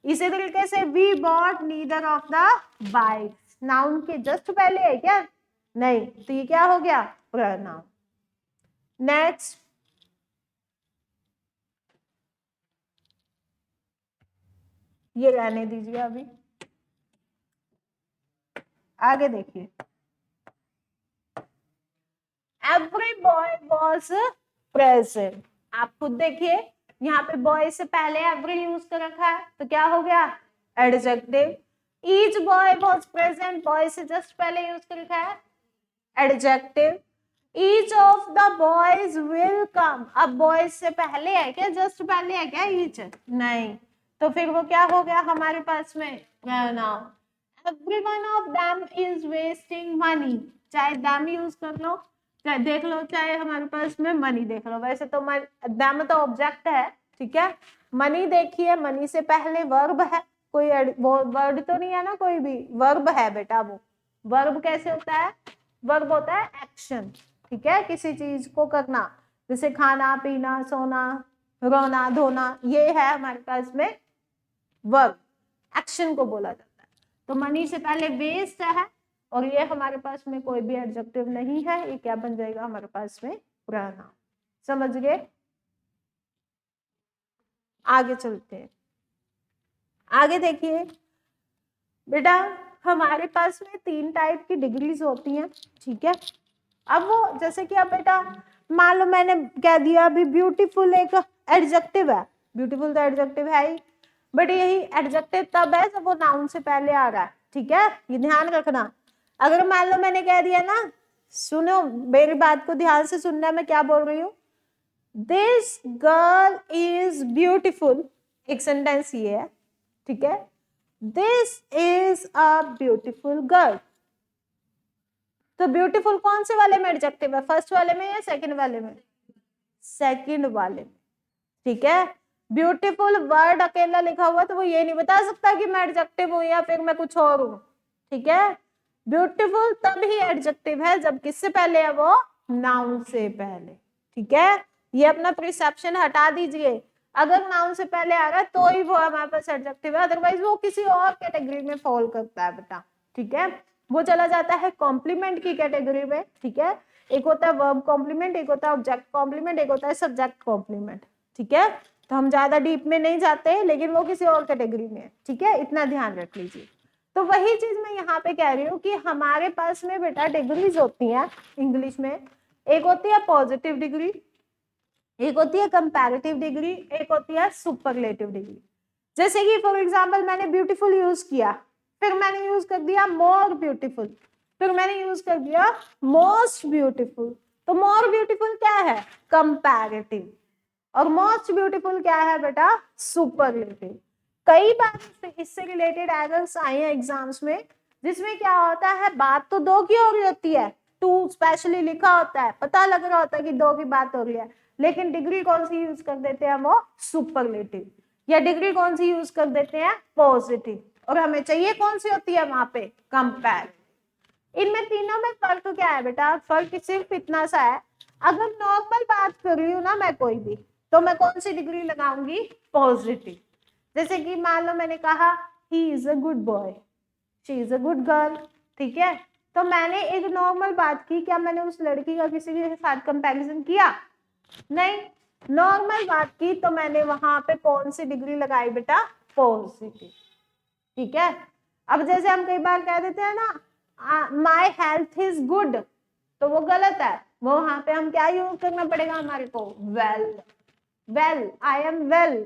इसी तरीके से we bought neither of the bikes. Noun के जस्ट पहले है क्या? नहीं, तो ये क्या हो गया? प्रोनाउन। नेक्स्ट, ये रहने दीजिए अभी, आगे देखिए, एवरी बॉय वॉज प्रेजेंट। आप खुद देखिए, यहाँ पे बॉय से पहले एवरी यूज कर रखा है, तो क्या हो गया? Adjective. Each boy was present, boy से जस्ट पहले यूज कर रखा है, adjective. Each of the boys will come, अब बॉयज से पहले है क्या? जस्ट पहले है क्या ईच? नहीं, तो फिर वो क्या हो गया हमारे पास में? Pronoun. Everyone of them is wasting money, चाहे them यूज कर लो, चाहे देख लो, चाहे हमारे पास में मनी देख लो। वैसे तो them तो ऑब्जेक्ट है, ठीक है। मनी देखिए, मनी से पहले वर्ब है, कोई वो वर्ड तो नहीं है ना, कोई भी वर्ब है बेटा। वो वर्ब कैसे होता है? वर्ब होता है एक्शन, ठीक है, किसी चीज को करना, जैसे खाना पीना, सोना, रोना, धोना, ये है हमारे पास में वर्ब, एक्शन को बोला जाता है। तो मनी से पहले वेस्ट है, और ये हमारे पास में कोई भी एडजेक्टिव नहीं है, ये क्या बन जाएगा हमारे पास में? प्रोनाउन। समझ गए? आगे चलते हैं। आगे देखिए बेटा, हमारे पास में 3 टाइप की डिग्रीज होती हैं, ठीक है। अब वो जैसे कि अब बेटा मान लो मैंने कह दिया अभी ब्यूटीफुल एक एडजेक्टिव है, ब्यूटीफुल तो एडजेक्टिव है ही, बट यही एडजेक्टिव तब है जब वो नाउन से पहले आ रहा है, ठीक है, ये ध्यान रखना। अगर मान लो मैंने कह दिया ना, सुनो मेरी बात को ध्यान से सुनना, मैं क्या बोल रही हूँ, दिस गर्ल इज ब्यूटीफुल, एक सेंटेंस ये है, ठीक है, this is a beautiful girl. तो ब्यूटीफुल कौन से वाले में एडजेक्टिव है, फर्स्ट वाले में या सेकंड वाले में? सेकंड वाले में, ठीक है। ब्यूटीफुल वर्ड अकेला लिखा हुआ तो वो ये नहीं बता सकता कि मैं एडजेक्टिव हूं या फिर मैं कुछ और हूं, ठीक है। ब्यूटीफुल तभी एडजेक्टिव है जब किससे पहले है वो, नाउन से पहले। ठीक है, ये अपना प्रिसेप्शन हटा दीजिए, अगर नाउन से पहले आ रहा है तो ही वो हमारे पास एडजेक्टिव है, अदरवाइज वो किसी और कैटेगरी में फॉल करता है बेटा। ठीक है, वो चला जाता है कॉम्प्लीमेंट की कैटेगरी में। ठीक है, एक होता है वर्ब कॉम्प्लीमेंट, एक होता है ऑब्जेक्ट कॉम्प्लीमेंट, एक होता है सब्जेक्ट कॉम्प्लीमेंट। ठीक है, तो हम ज्यादा डीप में नहीं जाते, लेकिन वो किसी और कैटेगरी में है। ठीक है, इतना ध्यान रख लीजिए। तो वही चीज मैं यहाँ पे कह रही हूँ कि हमारे पास में बेटा डिग्रीज होती हैं इंग्लिश में। एक होती है पॉजिटिव डिग्री, एक होती है कंपैरेटिव डिग्री, एक होती है सुपरलेटिव डिग्री। जैसे कि फॉर एग्जांपल मैंने ब्यूटीफुल यूज किया, फिर मैंने यूज कर दिया मोर ब्यूटीफुल, फिर मैंने यूज कर दिया मोस्ट ब्यूटीफुल। तो मोर ब्यूटीफुल क्या है, कंपैरेटिव, और मोस्ट ब्यूटीफुल क्या है बेटा, सुपरलेटिव। कई बार इससे रिलेटेड एरर्स आए हैं एग्जाम्स में, जिसमें क्या होता है, बात तो दो की हो रही होती है, टू स्पेशली लिखा होता है, पता लग रहा होता है कि दो की बात हो रही है, लेकिन डिग्री कौन सी यूज कर देते हैं, वो सुपरलेटिव, या डिग्री कौन सी यूज कर देते हैं, पॉजिटिव, और हमें चाहिए कौन सी होती है वहां पे, कंपेयर। इनमें तीनों में फर्क क्या है बेटा, फर्क सिर्फ इतना सा है, अगर नॉर्मल बात कर रही हूँ ना मैं कोई भी, तो मैं कौन सी डिग्री लगाऊंगी, पॉजिटिव। जैसे कि मान लो मैंने कहा he is a good boy, she is a good girl. ठीक है, तो मैंने एक नॉर्मल बात की, क्या मैंने उस लड़की का किसी के साथ कंपैरिजन किया, नहीं, नॉर्मल बात की, तो मैंने वहां पे कौन सी डिग्री लगाई बेटा, पॉजिटिव। ठीक है, अब जैसे हम कई बार कह देते हैं ना माई हेल्थ इज गुड, तो वो गलत है, वो वहां पे हम क्या यूज करना पड़ेगा हमारे को, well, well, I am well,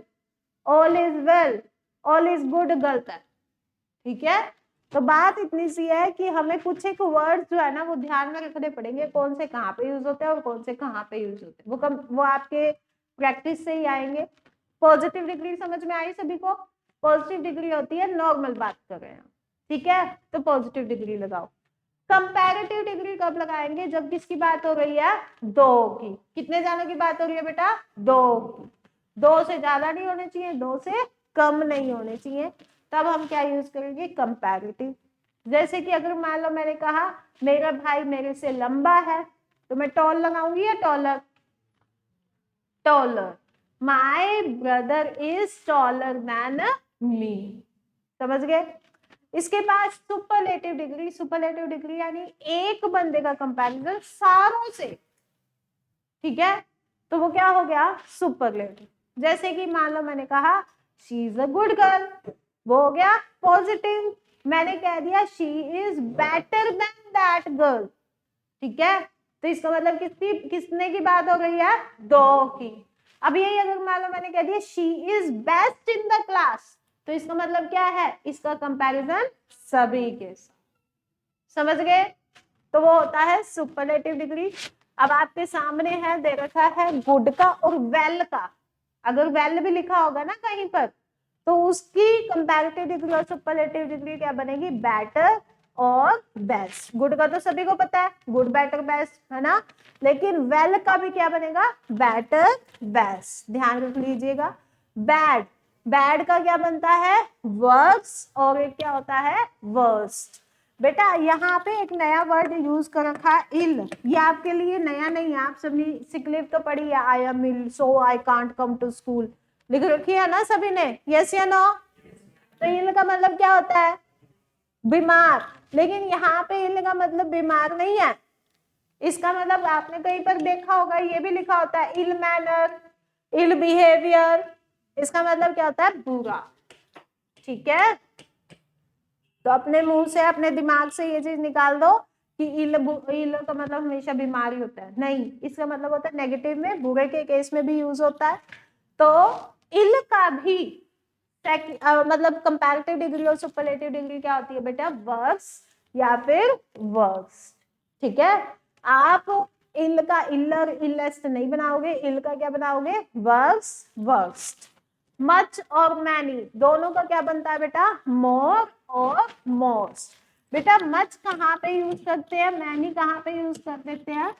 all is well, all is good गलत है। ठीक है, तो बात इतनी सी है कि हमें कुछ एक वर्ड जो है ना वो ध्यान में रखने पड़ेंगे, कौन से कहाँ पे यूज होते हैं और कौन से कहाँ पे यूज होते हैं, वो आपके प्रैक्टिस से ही आएंगे। पॉजिटिव डिग्री समझ में आई सभी को, पॉजिटिव डिग्री होती है नॉर्मल बात कर रहे हैं। ठीक है, तो पॉजिटिव डिग्री लगाओ। कंपैरेटिव डिग्री कब लगाएंगे, जब किसकी बात हो रही है, दो की। कितने जानों की बात हो रही है बेटा, दो की, दो से ज्यादा नहीं होने चाहिए, दो से कम नहीं होने चाहिए, तब हम क्या यूज करेंगे, कंपैरेटिव। जैसे कि अगर मान लो मैंने कहा मेरा भाई मेरे से लंबा है, तो मैं टॉल लगाऊंगी या taller, taller, my brother is taller than me. समझ गए। इसके बाद सुपरलेटिव डिग्री, सुपरलेटिव डिग्री यानी एक बंदे का कंपैरिजन सारों से। ठीक है, तो वो क्या हो गया, सुपरलेटिव। जैसे कि मान लो मैंने कहा she is a good girl, वो हो गया पॉजिटिव। मैंने कह दिया she is better than that girl. ठीक है, तो इसका मतलब किसने की बात हो गई है, दो की। अब यही अगर मान लो मैंने कह दिया she is best in the class, तो इसका मतलब क्या है, इसका कंपैरिजन सभी के साथ। समझ गए, तो वो होता है सुपरलेटिव डिग्री। अब आपके सामने है दे रखा है गुड का और वेल का, अगर वेल भी लिखा होगा ना कहीं पर, तो उसकी कंपैरेटिव डिग्री और सुपरलेटिव डिग्री क्या बनेगी, बेटर और बेस्ट। गुड का तो सभी को पता है, गुड बेटर बेस्ट है ना, लेकिन वेल का भी क्या बनेगा, बेटर बेस्ट। ध्यान रख लीजिएगा। बैड, बैड का क्या बनता है, वर्स्ट, और एक क्या होता है, वर्स्ट। बेटा यहाँ पे एक नया वर्ड यूज कर रखा है, इल। ये आपके लिए नया नहीं है, आप सभी सिक तो पढ़ी है, I am ill so I can't come to school, लिख रखी है ना सभी ने, यस या नो। तो इल का मतलब क्या होता है, बीमार, लेकिन यहाँ पे इल का मतलब बीमार नहीं है, इसका मतलब आपने कहीं पर देखा होगा, ये भी लिखा होता है इल मैनर, इल बिहेवियर, इसका मतलब क्या होता है, बुरा। ठीक है, तो अपने मुंह से अपने दिमाग से ये चीज निकाल दो कि इल का मतलब हमेशा बीमारी होता है, नहीं, इसका मतलब होता है नेगेटिव में, बुरे के केस में भी यूज होता है। तो इल का भी मतलब कंपैरेटिव डिग्री और सुपरलेटिव डिग्री क्या होती है बेटा, वर्स या फिर वर्स। ठीक है, आप इल का इलर इलेस्ट नहीं बनाओगे, इल का क्या बनाओगे, वर्स वर्स्ट। मच और मैनी दोनों का क्या बनता है बेटा, मोर और मोस्ट। बेटा मच कहाँ पे यूज करते हैं, मैनी कहाँ पे यूज कर देते हैं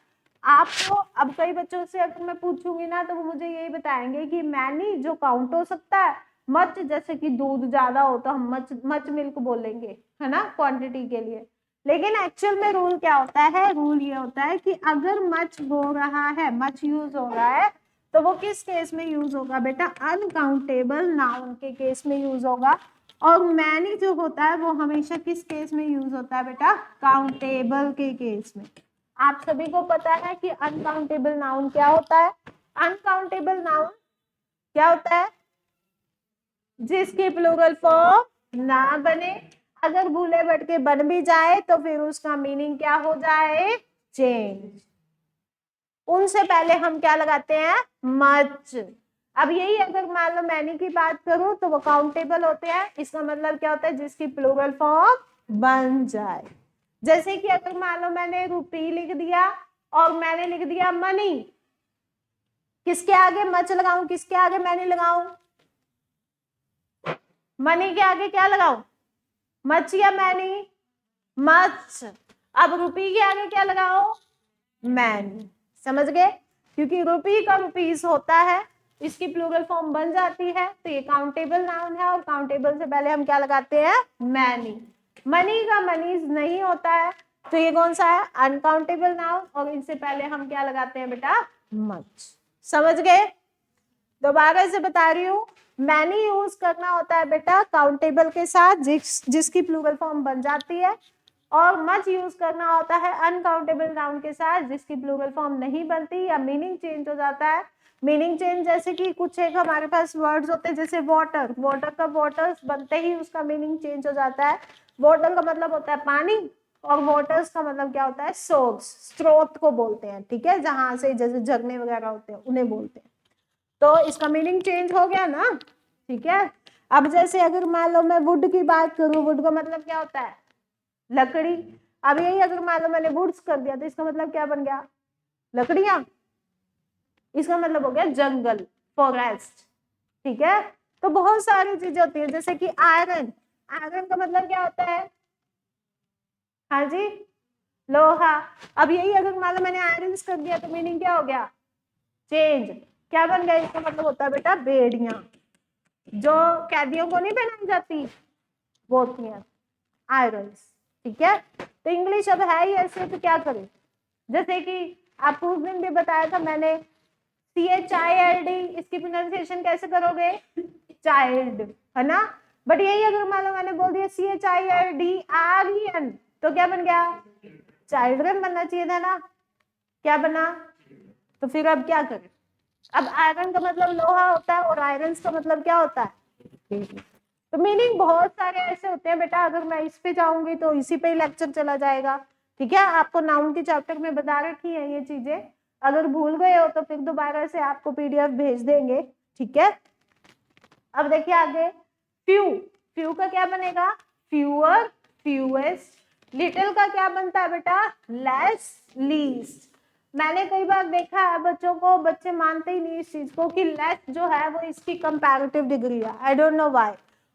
आपको। अब कई बच्चों से अगर मैं पूछूंगी ना, तो वो मुझे यही बताएंगे कि मैनी जो काउंट हो सकता है, मच जैसे कि दूध ज्यादा हो तो हम मच मिल्क बोलेंगे, है ना, क्वांटिटी के लिए, लेकिन एक्चुअल में रूल क्या होता है, रूल ये होता है कि अगर मच हो रहा है, मच यूज हो रहा है, तो वो किस केस में यूज होगा बेटा, अनकाउंटेबल नाउन के केस में यूज होगा। और मैनी जो होता है वो हमेशा किस केस में यूज होता है बेटा, काउंटेबल के केस में। आप सभी को पता है कि अनकाउंटेबल नाउन क्या होता है। अनकाउंटेबल नाउन क्या होता है, जिसकी प्लूरल फॉर्म ना बने, अगर भूले भटके बन भी जाए तो फिर उसका मीनिंग क्या हो जाए, चेंज। उनसे पहले हम क्या लगाते हैं, मच। अब यही अगर मान लो मैनी की बात करूं तो वो काउंटेबल होते हैं, इसका मतलब क्या होता है, जिसकी प्लूरल फॉर्म बन जाए। जैसे कि अगर मान लो मैंने रुपी लिख दिया और मैंने लिख दिया मनी, किसके आगे मच लगाऊं, किसके आगे मैनी लगाऊं, मनी के आगे क्या लगाऊं, मच या मैनी, मच। अब रुपी के आगे क्या लगाओ, मैनी। समझ गए, क्योंकि रुपी का रुपीस होता है, इसकी प्लूरल फॉर्म बन जाती है, तो ये काउंटेबल नाउन है, और काउंटेबल से पहले हम क्या लगाते हैं, मैनी। मनी का मनीज नहीं होता है, तो ये कौन सा है, अनकाउंटेबल नाउन, और इनसे पहले हम क्या लगाते हैं बेटा, मच। समझ गए, दोबारा से बता रही हूँ, मैनी यूज करना होता है बेटा काउंटेबल के साथ जिसकी प्लूरल फॉर्म बन जाती है, और मच यूज करना होता है अनकाउंटेबल नाउन के साथ जिसकी प्लूरल फॉर्म नहीं बनती या मीनिंग चेंज हो जाता है। मीनिंग चेंज जैसे कि कुछ एक हमारे पास वर्ड्स होते हैं, जैसे वाटर, वाटर का वाटर्स बनते ही उसका मीनिंग चेंज हो जाता है। वाटर का मतलब होता है पानी, और वाटर्स का मतलब क्या होता है, सोर्स, स्रोत को बोलते हैं, ठीक है, जहां से जैसे झरने वगैरह होते हैं उन्हें बोलते हैं। तो इसका मीनिंग चेंज हो गया ना, ठीक है। अब जैसे अगर मान लो मैं वुड की बात करूं, वुड का मतलब क्या होता है, लकड़ी। अब यही अगर मान लो मैंने वुड्स कर दिया तो इसका मतलब क्या बन गया, लकड़ियां। इसका मतलब हो गया जंगल, फॉरेस्ट, ठीक है। तो बहुत सारी चीजें होती है, जैसे कि आयरन, आयरन का मतलब क्या होता है, हाँ जी, लोहा। अब यही अगर मान लो मैंने आयरन कर दिया तो मीनिंग क्या हो गया, चेंज। क्या बन गया, इसका मतलब होता है बेटा बेड़ियां, जो कैदियों को नहीं पहनाई जाती, वो होती हैं आयरन, ठीक है। तो इंग्लिश अब है ही ऐसे, तो क्या करें, जैसे कि आपको उस दिन भी बताया था मैंने, CHILD, इसकी प्रोनाउंसिएशन कैसे करोगे, चाइल्ड, है ना। बट यही अगर मान लो मैंने बोल दिया CHILDREN, तो क्या बन गया, चाइल्ड्रन बनना चाहिए था ना, क्या बना। तो फिर अब क्या करें, अब आयरन का मतलब लोहा होता है और आयरन का मतलब क्या होता है, तो मीनिंग बहुत सारे ऐसे होते हैं बेटा, अगर मैं इस पे जाऊंगी तो इसी पे ही लेक्चर चला जाएगा, ठीक है। आपको नाउन के चैप्टर में बता रखी है ये चीजें, अगर भूल गए हो तो फिर दोबारा से आपको PDF भेज देंगे, ठीक है। अब देखिए आगे, फ्यू, फ्यू का क्या बनेगा, फ्यूअर, फ्यूएस्ट। लिटिल का क्या बनता है बेटा, लेस, लीस्ट। मैंने कई बार देखा है बच्चों को, बच्चे मानते ही नहीं इस चीज को कि लेस जो है वो इसकी कंपैरेटिव डिग्री है, आई डोंट नो व्हाई।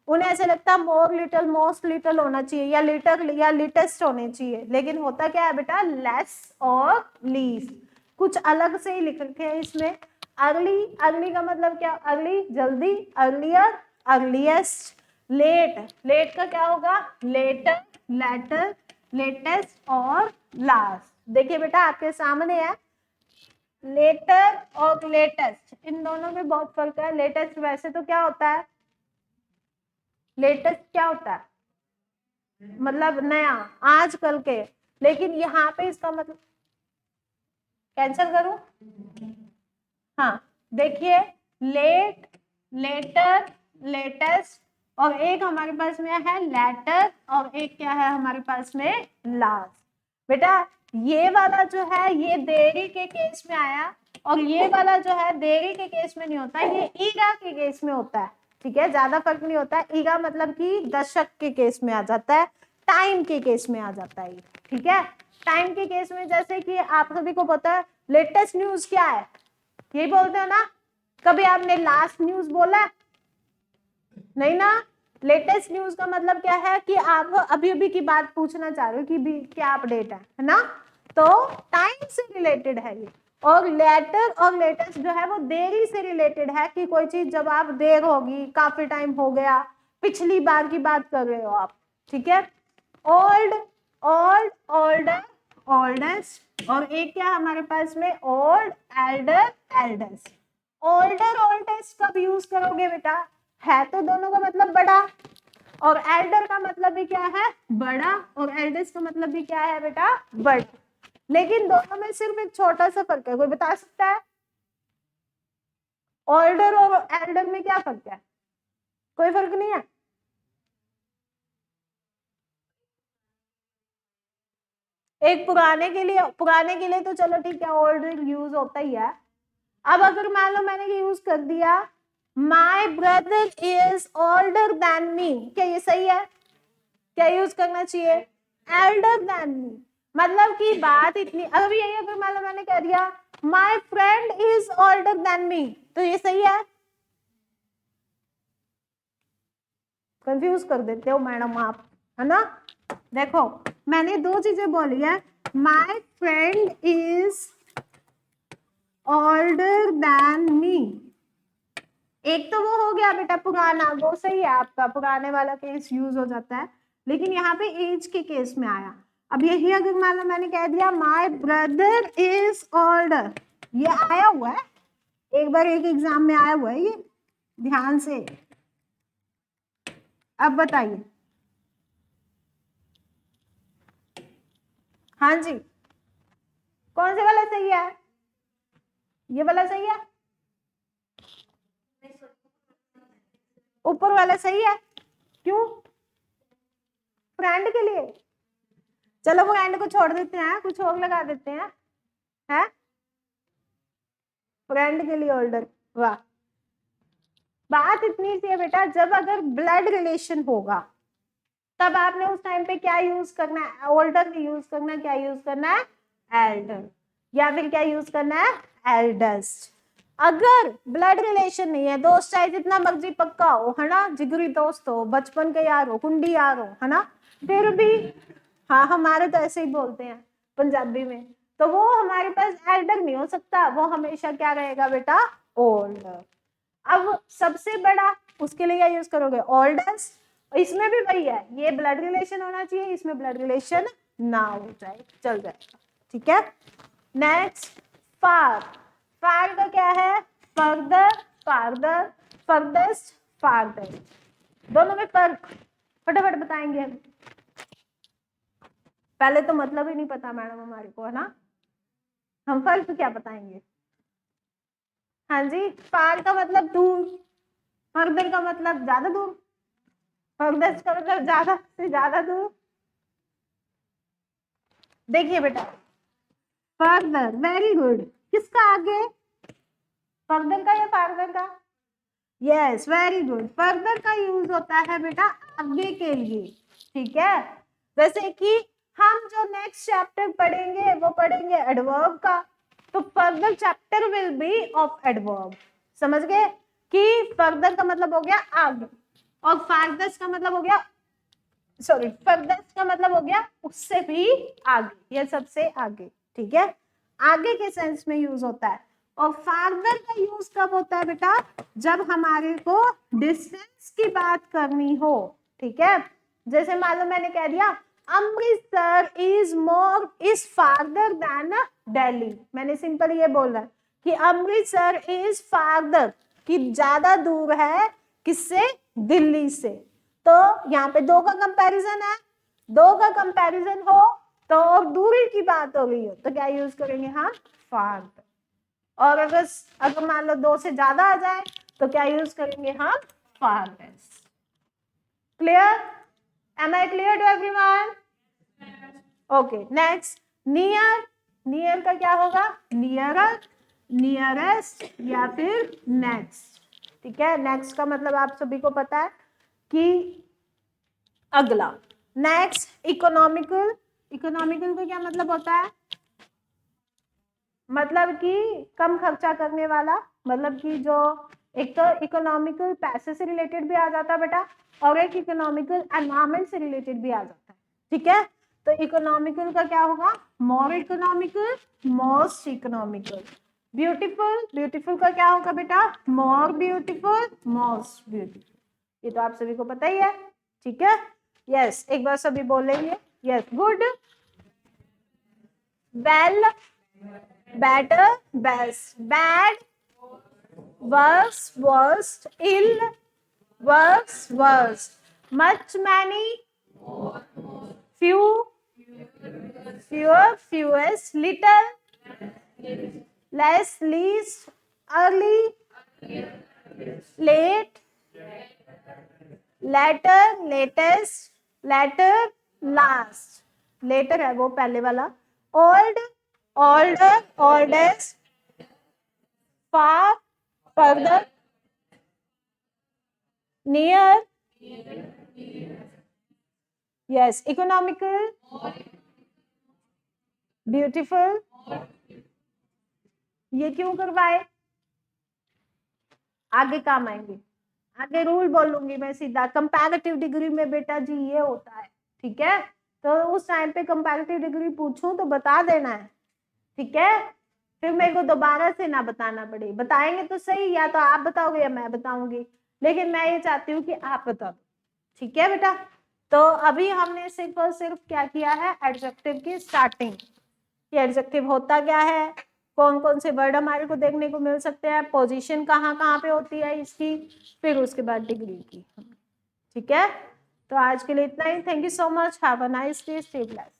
उन्हें ऐसे लगता है मोर लिटिल, मोस्ट लिटिल होना चाहिए, या लिटिल या लिटेस्ट होने चाहिए, लेकिन होता क्या है बेटा, लेस और लीस्ट, कुछ अलग से ही लिख रखे हैं इसमें। अर्ली, अर्ली का मतलब क्या, अर्ली जल्दी, अर्लियर, अर्लीस्ट। लेट, लेट का क्या होगा, लेटर, लेटर, लेटेस्ट और लास्ट। देखिए बेटा आपके सामने है, लेटर और लेटेस्ट, इन दोनों में बहुत फर्क है। लेटेस्ट वैसे तो क्या होता है, लेटेस्ट क्या होता है, मतलब नया, आजकल के, लेकिन यहाँ पे इसका मतलब, कैंसिल करूं, हाँ देखिए, लेट, लेटर, लेटेस्ट, और एक हमारे पास में है लेटर, और एक क्या है हमारे पास में, लास्ट। बेटा ये वाला जो है ये देरी के केस में आया, और ये वाला जो है देरी के केस में नहीं होता, ये ईगा के केस में होता है, ठीक है, ज्यादा फर्क नहीं होता है। ईगा मतलब कि दशक के केस में आ जाता है, टाइम के केस में आ जाता है, ठीक है। टाइम के केस में जैसे कि आप सभी को पता है लेटेस्ट न्यूज क्या है, यही बोलते हो ना, कभी आपने लास्ट न्यूज बोला, नहीं ना। लेटेस्ट न्यूज का मतलब क्या है कि आप अभी अभी की बात पूछना चाह रहे हो कि भी क्या अपडेट है ना, तो टाइम से रिलेटेड है ये। और लेटर और लेटेस्ट जो है वो देरी से रिलेटेड है, कि कोई चीज जब आप देर होगी, काफी टाइम हो गया, पिछली बार की बात कर रहे हो आप, ठीक है। ओल्ड, ओल्ड, ओल्डर, ओल्डेस्ट, और एक क्या हमारे पास में old, Elder, eldest. Older oldest कब यूज करोगे बेटा? है तो दोनों का मतलब बड़ा, और एल्डर का मतलब भी क्या है? बड़ा, और एल्डेस्ट का मतलब भी क्या है बेटा? बड़ा। लेकिन दोनों में सिर्फ एक छोटा सा फर्क है, कोई बता सकता है? ओल्डर और एल्डर में क्या फर्क है? कोई फर्क नहीं है? एक पुराने के लिए तो चलो ठीक है, ओल्डर यूज होता ही है। अब अगर मान लो मैंने यूज कर दिया my brother is older than me, क्या ये सही है? क्या यूज करना चाहिए? Elder than me. मतलब कि बात इतनी, अगर यही अगर मान लो मैंने कह दिया my friend is older than me, तो ये सही है? कंफ्यूज कर देते हो मैडम आप, है ना? देखो मैंने दो चीजें बोली है, my friend is older than me. एक तो वो हो गया बेटा पुराना, वो सही है आपका, पुराने वाला केस यूज हो जाता है, लेकिन यहाँ पे एज के केस में आया। अब यही अगर मान लो मैंने कह दिया माई ब्रदर इज ओल्डर, ये आया हुआ है, एक बार एक एग्जाम में आया हुआ है ये, ध्यान से। अब बताइए, हाँ जी, कौन से वाला सही है? ये वाला सही है? ऊपर वाला सही है? क्यों? फ्रेंड के लिए? चलो फ्रेंड को छोड़ देते हैं, कुछ और लगा देते हैं, है फ्रेंड के लिए ओल्डर। वाह, बात इतनी सी है बेटा, जब अगर ब्लड रिलेशन होगा तब आपने उस टाइम पे क्या यूज करना है? ओल्डर नहीं यूज करना, क्या यूज करना है? एल्डर, या फिर क्या यूज करना है? एल्डेस्ट। अगर ब्लड रिलेशन नहीं है, दोस्त चाहे जितना मर्जी पक्का हो, है ना, जिगरी दोस्त हो, बचपन के यार हो, कुंडी यार हो, है ना, फिर भी, हाँ हमारे तो ऐसे ही बोलते हैं पंजाबी में, तो वो हमारे पास एल्डर नहीं हो सकता, वो हमेशा क्या रहेगा बेटा? ओल्डर। अब सबसे बड़ा, उसके लिए क्या यूज करोगे? ओल्डेस्ट। इसमें भी वही है, ये ब्लड रिलेशन होना चाहिए, इसमें ब्लड रिलेशन ना हो जाए, चल जाएगा, ठीक है। नेक्स्ट, फार। फार का क्या है? Further, farther, farthest, farthest. दोनों में फर्क फटाफट बताएंगे हम। पहले तो मतलब ही नहीं पता मैडम हमारे को, है ना, हम फर्क क्या बताएंगे? हाँ जी, फार का मतलब दूर, फर्दर का मतलब ज्यादा दूर, फर्देस्ट का मतलब ज्यादा से ज्यादा दूर। देखिए बेटा, फर्दर, वेरी गुड, किसका आगे? फर्दर का या फार्दर का? यस, वेरी गुड, फर्दर का यूज होता है बेटा आगे के लिए, ठीक है। जैसे कि हम जो नेक्स्ट चैप्टर पढ़ेंगे वो पढ़ेंगे एडवर्ब का, तो further chapter will be of adverb. समझ गए कि फर्दर का मतलब हो गया आगे, और फार्दर का मतलब हो गया, सॉरी, फर्दर का मतलब हो गया उससे भी आगे, ये सबसे आगे, ठीक है, आगे के सेंस में यूज होता है। और फार्दर का यूज कब होता है बेटा? जब हमारे को डिस्टेंस की बात करनी हो, ठीक है। जैसे मान लो मैंने कह दिया Amritsar is farther than Delhi, मैंने सिंपल ये बोला कि अमृतसर इज फार्दर, कि ज्यादा दूर है किससे? दिल्ली से। तो यहाँ पे दो का कंपैरिजन है, दो का कंपैरिजन हो तो और दूरी की बात हो रही हो तो क्या यूज करेंगे हम? फार्दर। और अगर मान लो दो से ज्यादा आ जाए तो क्या यूज करेंगे हम? Farthest. Clear? Am I clear to everyone? Okay, next, near. Near का क्या होगा? नियरर, नियरेस्ट, या फिर नेक्स्ट, ठीक है। नेक्स्ट का मतलब आप सभी को पता है कि अगला। Next, economical. इकोनॉमिकल का क्या मतलब होता है? मतलब कि कम खर्चा करने वाला, मतलब कि जो एक तो इकोनॉमिकल पैसे से रिलेटेड भी आ जाता है बेटा, और एक इकोनॉमिकल एनवायरमेंट से रिलेटेड भी आ जाता है, ठीक है। तो इकोनॉमिकल का क्या होगा? मोर economical, most economical. Beautiful, beautiful का क्या होगा बेटा? More beautiful, most beautiful. ये तो आप सभी को पता ही है, ठीक है। यस, एक बार सभी बोलेंगे, yes, good, well, better, best, bad, worse, worst, ill, worse, worst, much, many, few, fewer, fewest, little, less, least, early, late, later, latest, later, last, later है वो पहले वाला, old, older, oldest, far, further, near, yes, economical, beautiful, ये क्यों करवाए, आगे काम आएंगे, आगे रूल बोलूंगी मैं सीधा, कंपैरेटिव डिग्री में बेटा जी ये होता है, ठीक है, तो उस टाइम पे कंपैरेटिव डिग्री पूछूं तो बता देना है, ठीक है, फिर मेरे को दोबारा से ना बताना पड़े, बताएंगे तो सही, या तो आप बताओगे या मैं बताऊंगी, लेकिन मैं ये चाहती हूँ कि आप बता दो, ठीक है बेटा। तो अभी हमने सिर्फ और सिर्फ क्या किया है, एडजेक्टिव की स्टार्टिंग, ये एडजेक्टिव होता क्या है, कौन कौन से वर्ड हमारे को देखने को मिल सकते हैं, पोजीशन कहाँ कहाँ पे होती है इसकी, फिर उसके बाद डिग्री की, ठीक है। तो आज के लिए इतना ही, thank you so much, have a nice day, stay blessed.